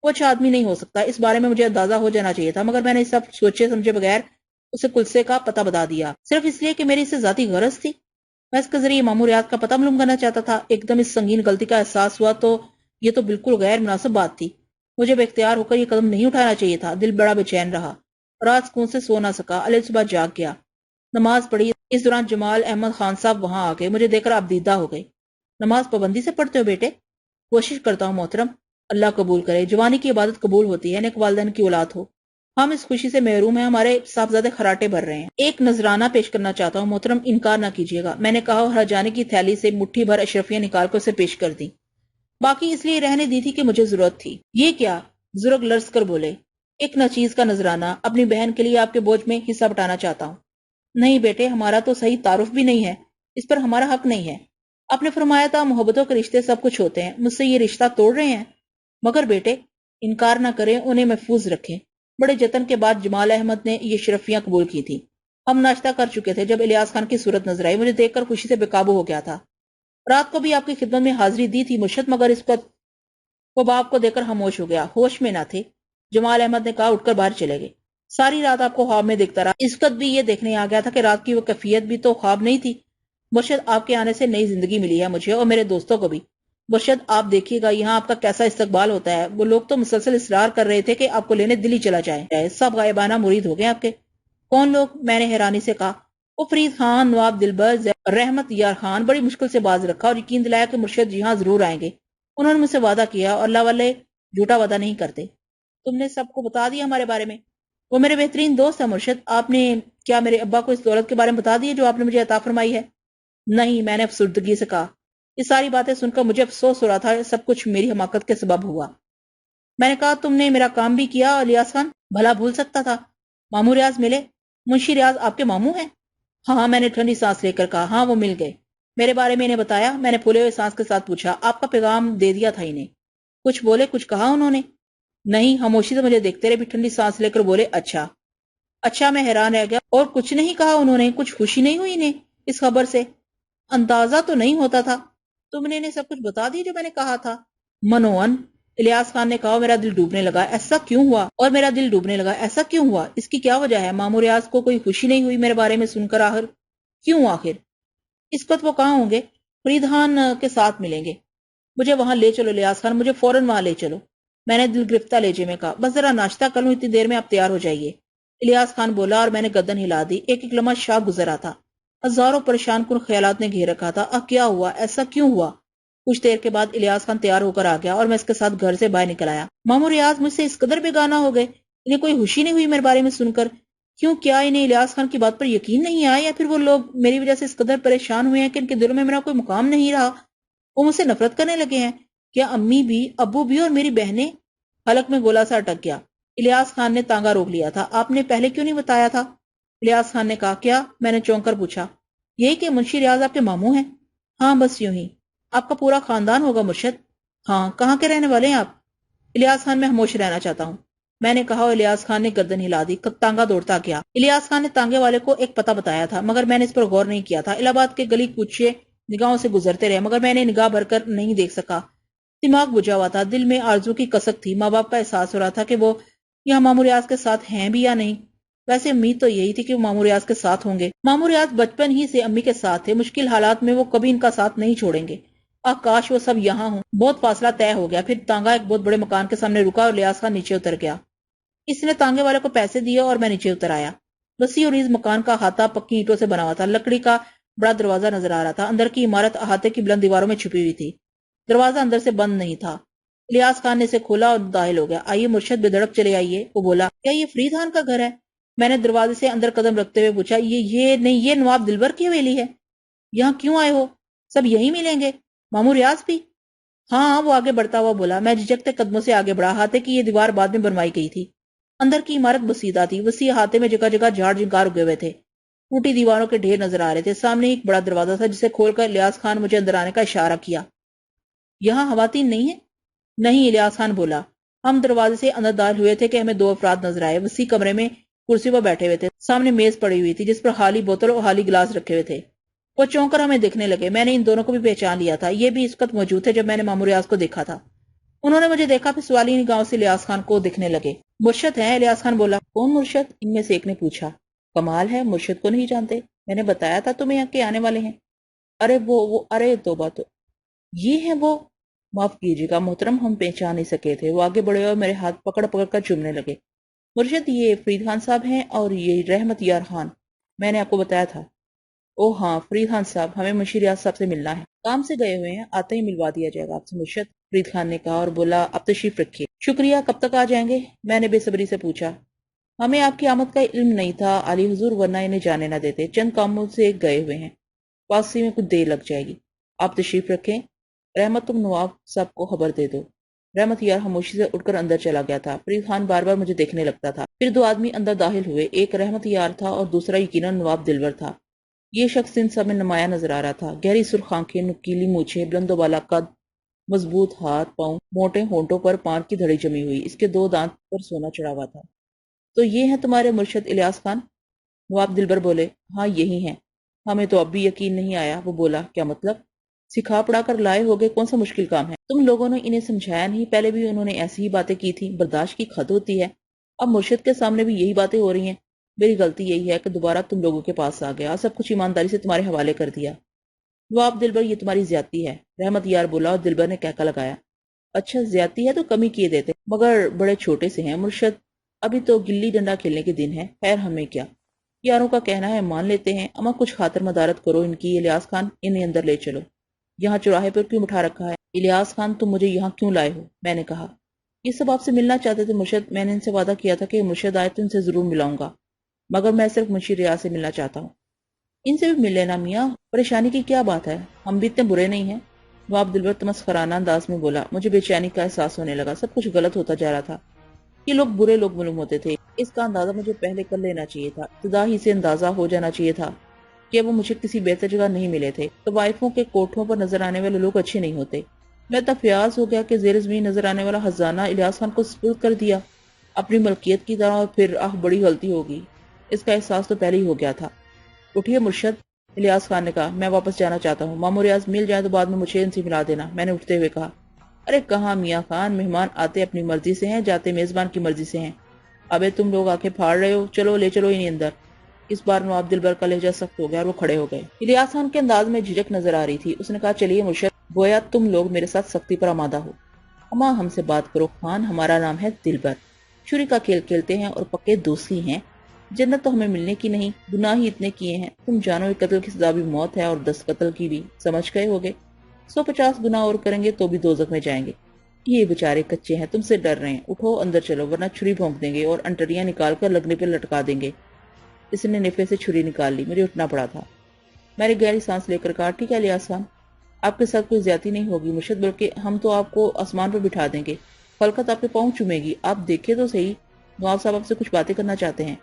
Speaker 1: وہ اچھا آدمی نہیں ہو سکتا، اس بارے میں مجھے اندازہ ہو جانا چاہیے تھا، مگر میں نے سب سوچے سمجھے بغیر اسے کلسے کا پتہ بتا دیا، صرف اس لیے کہ میری اسے ذاتی غرض تھی۔ میں اس کے ذریعے ماموریات کا پتہ معلوم کرنا چاہتا تھا۔ ایک دم اس سنگین غلطی کا احساس ہوا تو یہ تو بالکل غیر مناسب بات تھی، مجھے بے اختیار ہو کر یہ قدم نہیں اٹھانا چاہیے تھا۔ دل بڑا بے چین رہا، رات سکون سے سو نہ سکا، علیل صبح جاگ گیا، نماز پڑھی۔ اس دوران جمال احمد خان صاحب وہاں آ گئے، مجھے دیکھ کر آپ دیدہ ہو گئے۔ نماز پابندی سے پڑھتے ہو بیٹے؟ کوشش کرتا ہوں محترم، اللہ قبول کرے۔ جوانی کی عبادت قبول ہوتی ہے، نیک والدین کی اولاد ہو۔ ہم اس خوشی سے محروم ہیں، ہمارے صاحبزادے خراٹے بھر رہے ہیں۔ ایک نذرانہ پیش کرنا چاہتا ہوں محترم، انکار نہ کیجیے گا، میں نے کہا اور ہرجانے کی تھیلی سے مٹھی بھر اشرفیاں نکال کر اسے پیش کر دی۔ باقی اس لیے رہنے دی تھی کہ مجھے ضرورت تھی۔ یہ کیا؟ زرگ لرز کر بولے، ایک ناچیز کا نذرانہ، اپنی بہن کے لیے آپ کے بوجھ میں حصہ بٹانا چاہتا ہوں۔ نہیں بیٹے، ہمارا تو صحیح تعارف بھی نہیں ہے، اس پر ہمارا حق نہیں ہے۔ آپ نے فرمایا تھا محبتوں کے رشتے سب کچھ ہوتے ہیں، مجھ سے یہ رشتہ توڑ رہے ہیں؟ مگر بیٹے انکار نہ کریں، انہیں محفوظ رکھیں۔ بڑے جتن کے بعد جمال احمد نے یہ شرفیاں قبول کی تھی۔ ہم ناشتہ کر چکے تھے جب الیاس خان کی صورت نظر آئی، مجھے دیکھ کر خوشی سے بے قابو ہو گیا تھا۔ رات کو بھی آپ کی خدمت میں حاضری دی تھی مرشد، مگر اس وقت وہ باپ کو دیکھ کر خاموش ہو گیا، ہوش میں نہ تھے۔ جمال احمد نے کہا، اٹھ کر باہر چلے گئے۔ ساری رات آپ کو خواب میں دیکھتا رہا، اس وقت بھی یہ دیکھنے آ گیا تھا کہ رات کی وہ کیفیت بھی تو خواب نہیں تھی۔ مرشد آپ کے آنے سے نئی زندگی ملی ہے مجھے اور میرے دوستوں کو بھی۔ مرشد آپ دیکھیے گا یہاں آپ کا کیسا استقبال ہوتا ہے، وہ لوگ تو مسلسل اصرار کر رہے تھے کہ آپ کو لینے دلی چلا جائے، سب غائبانہ مرید ہو گئے آپ کے۔ کون لوگ؟ میں نے حیرانی سے کہا۔ وہ فرید خان، نواب دلبر، رحمت یار خان۔ بڑی مشکل سے باز رکھا اور یقین دلایا کہ مرشد جی ہاں ضرور آئیں گے، انہوں نے مجھ سے وعدہ کیا اور اللہ والے جھوٹا وعدہ نہیں کرتے۔ تم نے سب کو بتا دیا ہمارے بارے میں؟ وہ میرے بہترین دوست ہے مرشد۔ آپ نے کیا میرے ابا کو اس دولت کے بارے میں بتا دیا جو آپ نے مجھے عطا فرمائی ہے؟ نہیں، میں نے افسردگی سے کہا۔ یہ ساری باتیں سن کر مجھے افسوس ہو رہا تھا، سب کچھ میری حماقت کے سبب ہوا۔ میں نے کہا، تم نے میرا کام بھی کیا الیاس خان، بھلا بھول سکتا تھا؟ ماموں ریاض ملے؟ منشی ریاض آپ کے ماموں ہیں؟ ہاں، میں نے ٹھنڈی سانس لے کر کہا، ہاں وہ مل گئے۔ میرے بارے میں انہیں بتایا؟ میں نے پھولے ہوئے سانس کے ساتھ پوچھا۔ آپ کا پیغام دے دیا تھا انہیں؟ کچھ بولے، کچھ کہا انہوں نے؟ نہیں، خاموشی سے مجھے دیکھتے رہے، بھی ٹھنڈی سانس لے کر بولے، اچھا اچھا۔ میں حیران رہ گیا، اور کچھ نہیں کہا انہوں نے؟ کچھ خوشی نہیں ہوئی انہیں اس خبر سے؟ اندازہ تو نہیں ہوتا تھا، تم نے انہیں سب کچھ بتا دیا جو میں نے کہا تھا؟ منوان، الیاس خان نے کہا، میرا دل ڈوبنے لگا۔ ایسا کیوں ہوا؟ اور میرا دل ڈوبنے لگا، ایسا کیوں ہوا؟ اس کی کیا وجہ ہے؟ ماموں ریاض کو کوئی خوشی نہیں ہوئی میرے بارے میں سن کر؟ آخر کیوں؟ آخر اس وقت وہ کہاں ہوں گے؟ فرید خان کے ساتھ ملیں گے۔ مجھے وہاں لے چلو الیاس خان، مجھے فوراً وہاں لے چلو۔ میں نے دل گرفتہ لہجے میں کہا، بس ذرا ناشتہ کر لوں، اتنی دیر میں آپ تیار ہو جائیے۔ الیاس خان بولا اور میں نے گردن ہلا دی۔ ایک ایک لمحہ شاہ گزرا تھا، ہزاروں پریشان کن خیالات نے گھیر رکھا تھا۔ کیا ہوا؟ ایسا کیوں ہوا؟ کچھ دیر کے بعد الیاس خان تیار ہو کر آ گیا اور میں اس کے ساتھ گھر سے باہر نکل آیا۔ ماموں ریاض مجھ سے اس قدر بیگانہ ہو گئے، انہیں کوئی خوشی نہیں ہوئی میرے بارے میں سن کر؟ کیوں؟ کیا انہیں الیاس خان کی بات پر یقین نہیں آیا، یا پھر وہ لوگ میری وجہ سے اس قدر پریشان ہوئے ہیں کہ ان کے دلوں میں میرا کوئی مقام نہیں رہا، وہ مجھ سے نفرت کرنے لگے ہیں؟ کیا امی بھی، ابو بھی اور میری بہنیں؟ حلق میں گولا سا اٹک گیا۔ الیاس خان نے تانگا روک لیا تھا۔ آپ نے پہلے کیوں نہیں بتایا تھا؟ الیاس خان نے کہا، کیا؟ میں نے چونک کر پوچھا۔ یہی کہ منشی ریاض آپ کے ماموں ہیں؟ ہاں، بس یوں ہی۔ آپ کا پورا خاندان ہوگا مرشد؟ ہاں۔ کہاں کے رہنے والے ہیں آپ؟ الیاس خان، میں خاموش رہنا چاہتا ہوں، میں نے کہا، اور الیاس خان نے گردن ہلا دی۔ تانگا دوڑتا گیا۔ الیاس خان نے تانگے والے کو ایک پتہ بتایا تھا، مگر میں نے اس پر غور نہیں کیا تھا۔ الہ آباد کے گلی کوچے نگاہوں سے گزرتے رہے، مگر میں نے نگاہ بھر کر نہیں دیکھ سکا۔ دماغ بجھا ہوا تھا، دل میں آرزو کی کسک تھی۔ ماں باپ کا احساس ہو رہا تھا کہ وہ یہاں ماموں ریاض کے ساتھ ہیں بھی یا نہیں۔ ویسے امید تو یہی تھی کہ وہ ماموں ریاض کے ساتھ ہوں گے۔ ماموں ریاض بچپن ہی سے امی کے ساتھ تھے، مشکل حالات میں وہ کبھی ان کا ساتھ نہیں چھوڑیں گے۔ کاش وہ سب یہاں ہوں۔ بہت فاصلہ طے ہو گیا، پھر تانگا ایک بہت بڑے مکان کے سامنے رکا اور الیاس خان نیچے اتر گیا۔ اس نے تانگے والے کو پیسے دیے اور میں نیچے اتر آیا۔ وسیع اور عریض مکان کا احاطہ پکی اینٹوں سے بنا ہوا تھا۔ لکڑی کا بڑا دروازہ نظر آ رہا تھا۔ اندر کی عمارت احاطے کی بلند دیواروں میں چھپی ہوئی تھی۔ دروازہ اندر سے بند نہیں تھا۔ الیاس خان نے اسے کھولا اور داخل ہو گیا۔ آئیے مرشد، بے دھڑک چلے آئیے، وہ بولا۔ کیا یہ فرید خان کا گھر ہے؟ میں نے دروازے سے اندر قدم رکھتے ہوئے پوچھا۔ یہ نہیں، یہ نواب دلبر کی حویلی ہے۔ یہاں کیوں آئے ہو؟ سب یہی ملیں گے؟ ماموں ریاض بھی؟ ہاں، وہ آگے بڑھتا ہوا بولا۔ میں جھجکتے قدموں سے آگے بڑھا۔ احاطے کی یہ دیوار بعد میں بنوائی گئی تھی۔ اندر کی عمارت بسیدہ تھی۔ وسیع احاطے میں جگہ جگہ جھاڑ جھنکار اگے ہوئے تھے۔ ٹوٹی دیواروں کے ڈھیر نظر آ رہے تھے۔ سامنے ایک بڑا دروازہ تھا جسے کھول کر الیاس خان مجھے اندر آنے کا اشارہ کیا۔ یہاں خواتین نہیں ہیں؟ نہیں، الیاس خان بولا۔ ہم دروازے سے اندر داخل ہوئے تھے کہ ہمیں دو افراد نظر آئے، وسیع کمرے میں کرسی پر بیٹھے ہوئے تھے، سامنے میز پڑی ہوئی تھی جس پر خالی بوتل اور خالی گلاس رکھے ہوئے تھے۔ وہ چونک کر ہمیں دیکھنے لگے۔ میں نے ان دونوں کو بھی پہچان لیا تھا، یہ بھی اس وقت موجود تھے جب میں نے مامور ریاض کو دیکھا تھا۔ انہوں نے مجھے دیکھا، پھر سوالی نگاہوں سے الیاس خان کو دیکھنے لگے۔ مرشد ہیں؟ الیاس خان بولا۔ کون مرشد؟ ان میں سے ایک نے پوچھا۔ کمال ہے، مرشد کو نہیں جانتے؟ میں نے بتایا تھا تمہیں یہاں کے آنے والے ہیں۔ ارے وہ ارے توبہ تو یہ ہیں وہ۔ معاف کیجیے گا محترم، ہم پہچان نہیں سکے تھے۔ وہ آگے بڑھے اور میرے ہاتھ پکڑ پکڑ کر چومنے لگے۔ مرشد، یہ فرید خان صاحب ہیں اور یہ رحمت یار خان، میں نے آپ کو بتایا تھا۔ او ہاں فرید خان صاحب، ہمیں منشی ریاض صاحب سے ملنا ہے۔ کام سے گئے ہوئے ہیں، آتے ہی ملوا دیا جائے گا آپ سے مرشد، فرید خان نے کہا اور بولا اب تشریف رکھیے۔ شکریہ، کب تک آ جائیں گے؟ میں نے بے صبری سے پوچھا۔ ہمیں آپ کی آمد کا علم نہیں تھا عالی حضور، ورنہ انہیں جانے نہ دیتے، چند کاموں سے گئے ہوئے ہیں، واپسی میں کچھ دیر لگ جائے گی۔ آپ تشریف رکھیں۔ رحمت، تم نواب صاحب کو خبر دے دو۔ رحمت یار خاموشی سے اٹھ کر اندر چلا گیا تھا۔ فرید خان بار بار مجھے دیکھنے لگتا تھا۔ پھر دو آدمی اندر داخل ہوئے، ایک رحمت یار تھا اور دوسرا یقیناً نواب دلور تھا۔ یہ شخص ان سب میں نمایاں نظر آ رہا تھا، گہری سرخ آنکھیں، نکیلی مونچھیں، بلند و بالا قد، مضبوط ہاتھ پاؤں، موٹے ہونٹوں پر پان کی دھڑی جمی ہوئی، اس کے دو دانت پر سونا چڑھا ہوا تھا۔ تو یہ ہیں تمہارے مرشد الیاس خان؟ نواب دلبر بولے۔ ہاں یہی ہیں۔ ہمیں تو اب بھی یقین نہیں آیا۔ وہ بولا، کیا مطلب؟ سکھا پڑھا کر لائے ہوگے، کون سا مشکل کام ہے؟ تم لوگوں نے انہیں سمجھایا نہیں؟ پہلے بھی انہوں نے ایسی ہی باتیں کی تھی، برداشت کی حد ہوتی ہے۔ اب مرشد کے سامنے بھی یہی باتیں ہو رہی ہیں۔ میری غلطی یہی ہے کہ دوبارہ تم لوگوں کے پاس آ گیا، سب کچھ ایمانداری سے تمہارے حوالے کر دیا۔ نواب دلبر، یہ تمہاری زیادتی ہے، رحمت یار بولا اور دلبر نے کہکا لگایا۔ اچھا زیادتی ہے تو کم ہی کیے دیتے، مگر بڑے چھوٹے سے ہیں مرشد، ابھی تو گلی ڈنڈا کھیلنے کے دن ہے۔ خیر ہمیں کیا، یاروں کا کہنا ہے مان لیتے ہیں۔ اما کچھ خاطر مدارت کرو ان کی۔ الیاس خان، انہیں اندر لے چلو۔ یہاں چوراہے پر کیوں بٹھا رکھا ہے؟ الیاس خان، تم مجھے یہاں کیوں لائے ہو؟ میں نے کہا۔ یہ سب آپ سے ملنا چاہتے تھے مرشد، میں نے ان سے وعدہ کیا تھا کہ مرشد آئے تو ان سے ضرور ملاؤں گا، مگر میں صرف منشی ریاض سے ملنا چاہتا ہوں۔ ان سے بھی مل لینا میاں، پریشانی کی کیا بات ہے، ہم بھی اتنے برے نہیں ہیں۔ نواب دلبر تمسخرانہ انداز میں بولا۔ مجھے بے چینی کا احساس ہونے لگا، سب کچھ غلط ہوتا جا رہا تھا۔ یہ لوگ برے لوگ معلوم ہوتے تھے، اس کا اندازہ مجھے پہلے کر لینا چاہیے تھا، ابتدا ہی سے اندازہ ہو جانا چاہیے تھا کہ وہ مجھے کسی بہتر جگہ نہیں ملے تھے۔ طوائفوں کے کوٹھوں پر نظر آنے والے لوگ اچھے نہیں ہوتے۔ میں تفیاض ہو گیا کہ زیر زمین نظر آنے والا خزانہ الیاس خان کو سپرد کر دیا اپنی ملکیت کی طرح، اور پھر بڑی غلطی ہوگی، اس کا احساس تو پہلے ہی ہو گیا تھا۔ اٹھیے مرشد، الیاس خان نے کہا، میں واپس جانا چاہتا ہوں، مامور ریاض مل جائے تو بعد میں مجھے ان سے ملا دینا۔ میں نے اٹھتے ہوئے کہا۔ ارے کہاں میاں خان، مہمان آتے اپنی مرضی سے ہیں، جاتے میزبان کی مرضی سے ہیں۔ ابے تم لوگ آنکھیں پھاڑ رہے ہو، چلو لے چلو انہیں اندر۔ اس بار نواب دلبر کا لہجہ سخت ہو گیا اور وہ کھڑے ہو گئے۔ الیاس خان کے انداز میں جھجک نظر آ رہی تھی۔ اس نے کہا، چلیے مرشد، گویا تم لوگ میرے ساتھ سختی پر آمادہ ہو۔ اما ہم سے بات کرو خان، ہمارا نام ہے دلبر، چھری کا کھیل کھیلتے ہیں اور پکے دوستی ہیں۔ جنت تو ہمیں ملنے کی نہیں، گناہ ہی اتنے کیے ہیں۔ تم جانو قتل کی سزا بھی موت ہے اور 10 قتل کی بھی، سمجھ گئے ہوگے۔ 150 گناہ اور کریں گے تو بھی دوزخ میں جائیں گے۔ یہ بیچارے کچے ہیں، تم سے ڈر رہے ہیں، اٹھو اندر چلو ورنہ چھری بھونک دیں گے اور انٹریاں نکال کر لگنے پہ لٹکا دیں گے۔ اس نے نفے سے چھری نکال لی، مجھے اٹھنا پڑا تھا۔ میں نے گہری سانس لے کر کہا، ٹھیک ہے الیاس خان، آپ کے ساتھ کوئی زیادتی نہیں ہوگی مرشد، بلکہ ہم تو آپ کو آسمان پر بٹھا دیں گے، خلقت آپ کے پاؤں چومے گی، آپ دیکھیں تو صحیح، نواب صاحب آپ سے کچھ باتیں کرنا چاہتے ہیں۔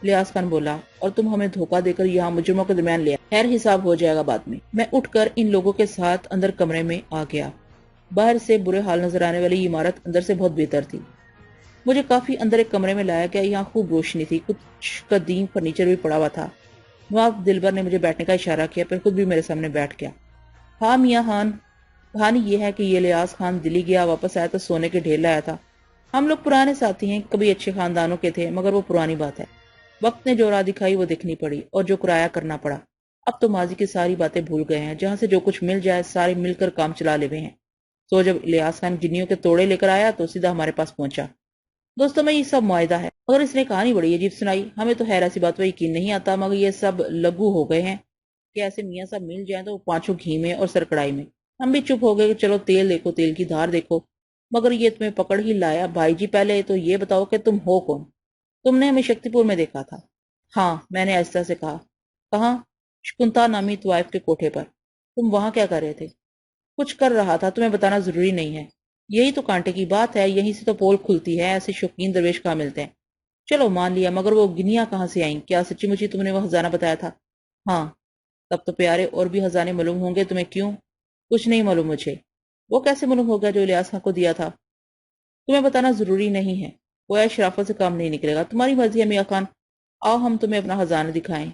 Speaker 1: الیاس خان بولا، اور تم ہمیں دھوکہ دے کر یہاں مجرموں کے درمیان لیا، خیر حساب ہو جائے گا بعد میں۔ میں اٹھ کر ان لوگوں کے ساتھ اندر کمرے میں آ گیا۔ باہر سے برے حال نظر آنے والی یہ عمارت اندر سے بہت بہتر تھی۔ مجھے کافی اندر ایک کمرے میں لایا گیا، یہاں خوب روشنی تھی، کچھ قدیم فرنیچر بھی پڑا ہوا تھا۔ نواب دلبر نے مجھے بیٹھنے کا اشارہ کیا، پھر خود بھی میرے سامنے بیٹھ گیا۔ ہاں میاں خان، کہانی یہ ہے کہ یہ الیاس خان دلی گیا، واپس آیا تو سونے کے ڈھیر لایا تھا۔ ہم لوگ پرانے ساتھی ہیں، کبھی اچھے خاندانوں کے تھے، مگر وہ پرانی بات ہے، وقت نے جو راہ دکھائی وہ دیکھنی پڑی اور جو کرایہ کرنا پڑا۔ اب تو ماضی کی ساری باتیں بھول گئے ہیں، جہاں سے جو کچھ مل جائے سارے مل کر کام چلا لے ہوئے ہیں۔ تو جب الیاس خان گنیوں کے توڑے لے کر آیا تو سیدھا ہمارے پاس پہنچا۔ دوستوں میں یہ سب معاہدہ ہے، اور اس نے کہانی بڑی عجیب سنائی، ہمیں تو خیر ایسی بات پر یقین نہیں آتا، مگر یہ سب لگو ہو گئے ہیں کہ ایسے میاں صاحب مل جائیں تو وہ پانچوں گھی میں اور سرکڑائی میں۔ ہم بھی چپ ہو گئے کہ چلو تیل دیکھو، تیل کی دھار دیکھو، مگر یہ تمہیں پکڑ ہی لایا۔ بھائی جی پہلے تو یہ بتاؤ کہ تم ہو کون؟ تم نے ہمیں شکتی پور میں دیکھا تھا؟ ہاں، میں نے آہستہ سے کہا۔ کہاں؟ شکنتا نامی طوائف کے کوٹھے پر۔ تم وہاں کیا کر رہے تھے؟ کچھ کر رہا تھا، تمہیں بتانا ضروری نہیں ہے۔ یہی تو کانٹے کی بات ہے، یہیں سے تو پول کھلتی ہے، ایسے شوقین درویش کہاں ملتے ہیں۔ چلو مان لیا، مگر وہ گنیاں کہاں سے آئیں؟ کیا سچی مچی تم نے وہ خزانہ بتایا تھا؟ ہاں۔ تب تو پیارے اور بھی خزانے معلوم ہوں گے تمہیں، کیوں؟ کچھ نہیں معلوم مجھے۔ وہ کیسے معلوم ہوگا جو الیاس خان کو دیا تھا؟ تمہیں بتانا ضروری نہیں ہے۔ گویا شرافت سے کام نہیں نکلے گا۔ تمہاری مرضی ہے میاں خان، آؤ ہم تمہیں اپنا خزانہ دکھائیں۔